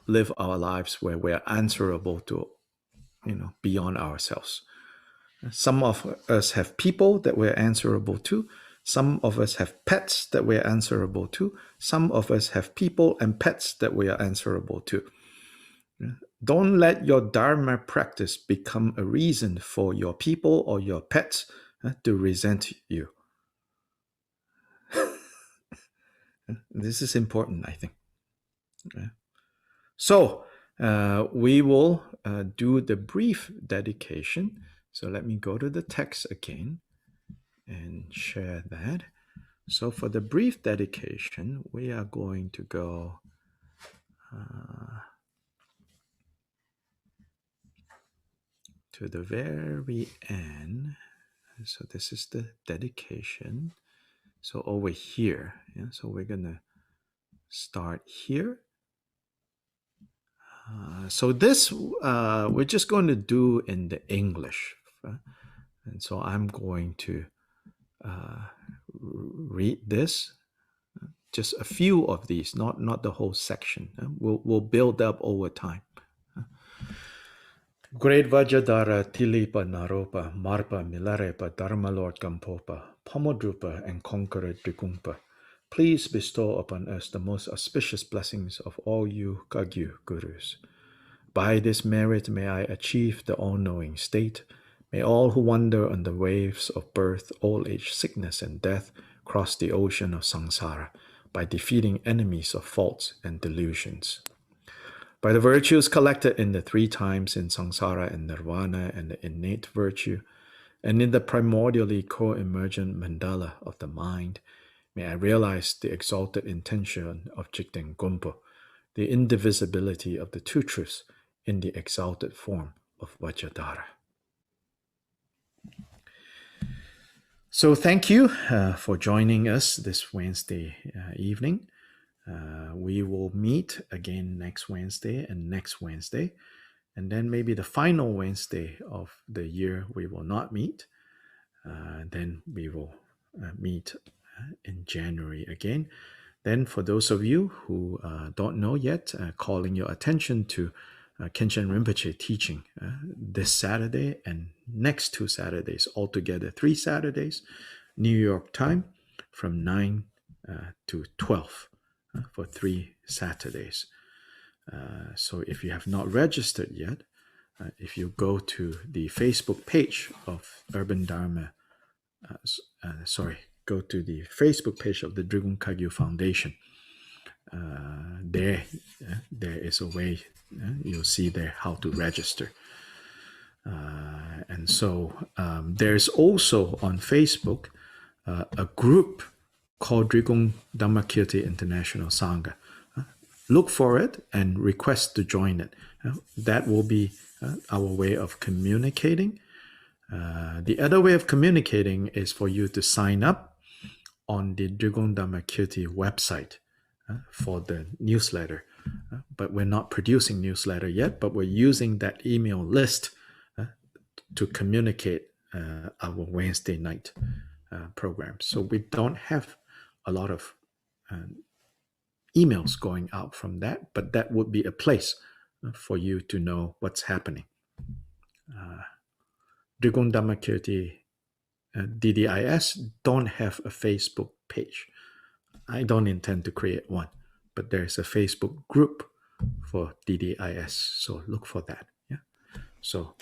[SPEAKER 1] live our lives where we're answerable to, beyond ourselves. Some of us have people that we're answerable to. Some of us have pets that we're answerable to. Some of us have people and pets that we are answerable to. Don't let your Dharma practice become a reason for your people or your pets to resent you. This is important, I think. So we will do the brief dedication. So let me go to the text again and share that. So for the brief dedication, we are going to go to the very end. So this is the dedication. So over here, so we're gonna start here. So this we're just going to do in the English, and so I'm going to read this. Just a few of these, not the whole section. We'll build up over time. Great Vajradhara Tilipa Naropa Marpa Milarepa Dharma Lord Gampopa Pomodrupa and Conqueror Drigumpa, please bestow upon us the most auspicious blessings of all you Kagyu Gurus. By this merit may I achieve the all-knowing state. May all who wander on the waves of birth, old age, sickness, and death cross the ocean of samsara by defeating enemies of faults and delusions. By the virtues collected in the 3 times in samsara and nirvana and the innate virtue, and in the primordially co-emergent mandala of the mind, may I realize the exalted intention of Jigten Gompo, the indivisibility of the 2 truths in the exalted form of Vajradhara. So thank you for joining us this Wednesday evening. We will meet again next Wednesday and next Wednesday. And then maybe the final Wednesday of the year we will not meet. Then we will meet in January again. Then for those of you who don't know yet, calling your attention to Kenshin Rinpoche teaching this Saturday and next 2 Saturdays, altogether 3 Saturdays, New York time from 9 to 12 for 3 Saturdays. So if you have not registered yet, if you go to the Facebook page of Urban Dharma, go to the Facebook page of the Drigum Kagyu Foundation. There is a way, you'll see there how to register. And so there's also on Facebook a group called Drigum Dhammakirti International Sangha. Look for it and request to join it. That will be our way of communicating. The other way of communicating is for you to sign up on the Drigum Dhammakirti website for the newsletter. But we're not producing newsletter yet, but we're using that email list to communicate our Wednesday night program. So we don't have a lot of emails going out from that, but that would be a place for you to know what's happening. Drigum Dhammakirti DDIS don't have a Facebook page. I don't intend to create one, but there's a Facebook group for DDIS, so look for that. Yeah. So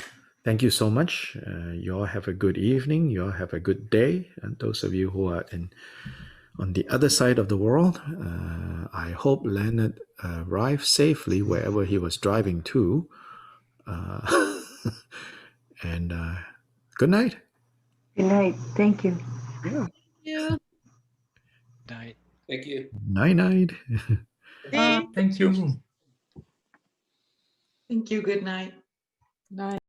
[SPEAKER 1] thank you so much. You all have a good evening. You all have a good day. And those of you who are on the other side of the world, I hope Leonard arrived safely wherever he was driving to. And good night.
[SPEAKER 17] Good night. Thank you.
[SPEAKER 1] Yeah.
[SPEAKER 3] Yeah.
[SPEAKER 8] Night.
[SPEAKER 15] Thank you.
[SPEAKER 1] Night.
[SPEAKER 11] Thank
[SPEAKER 14] Thank you.
[SPEAKER 11] Thank you. Good night.
[SPEAKER 9] Night.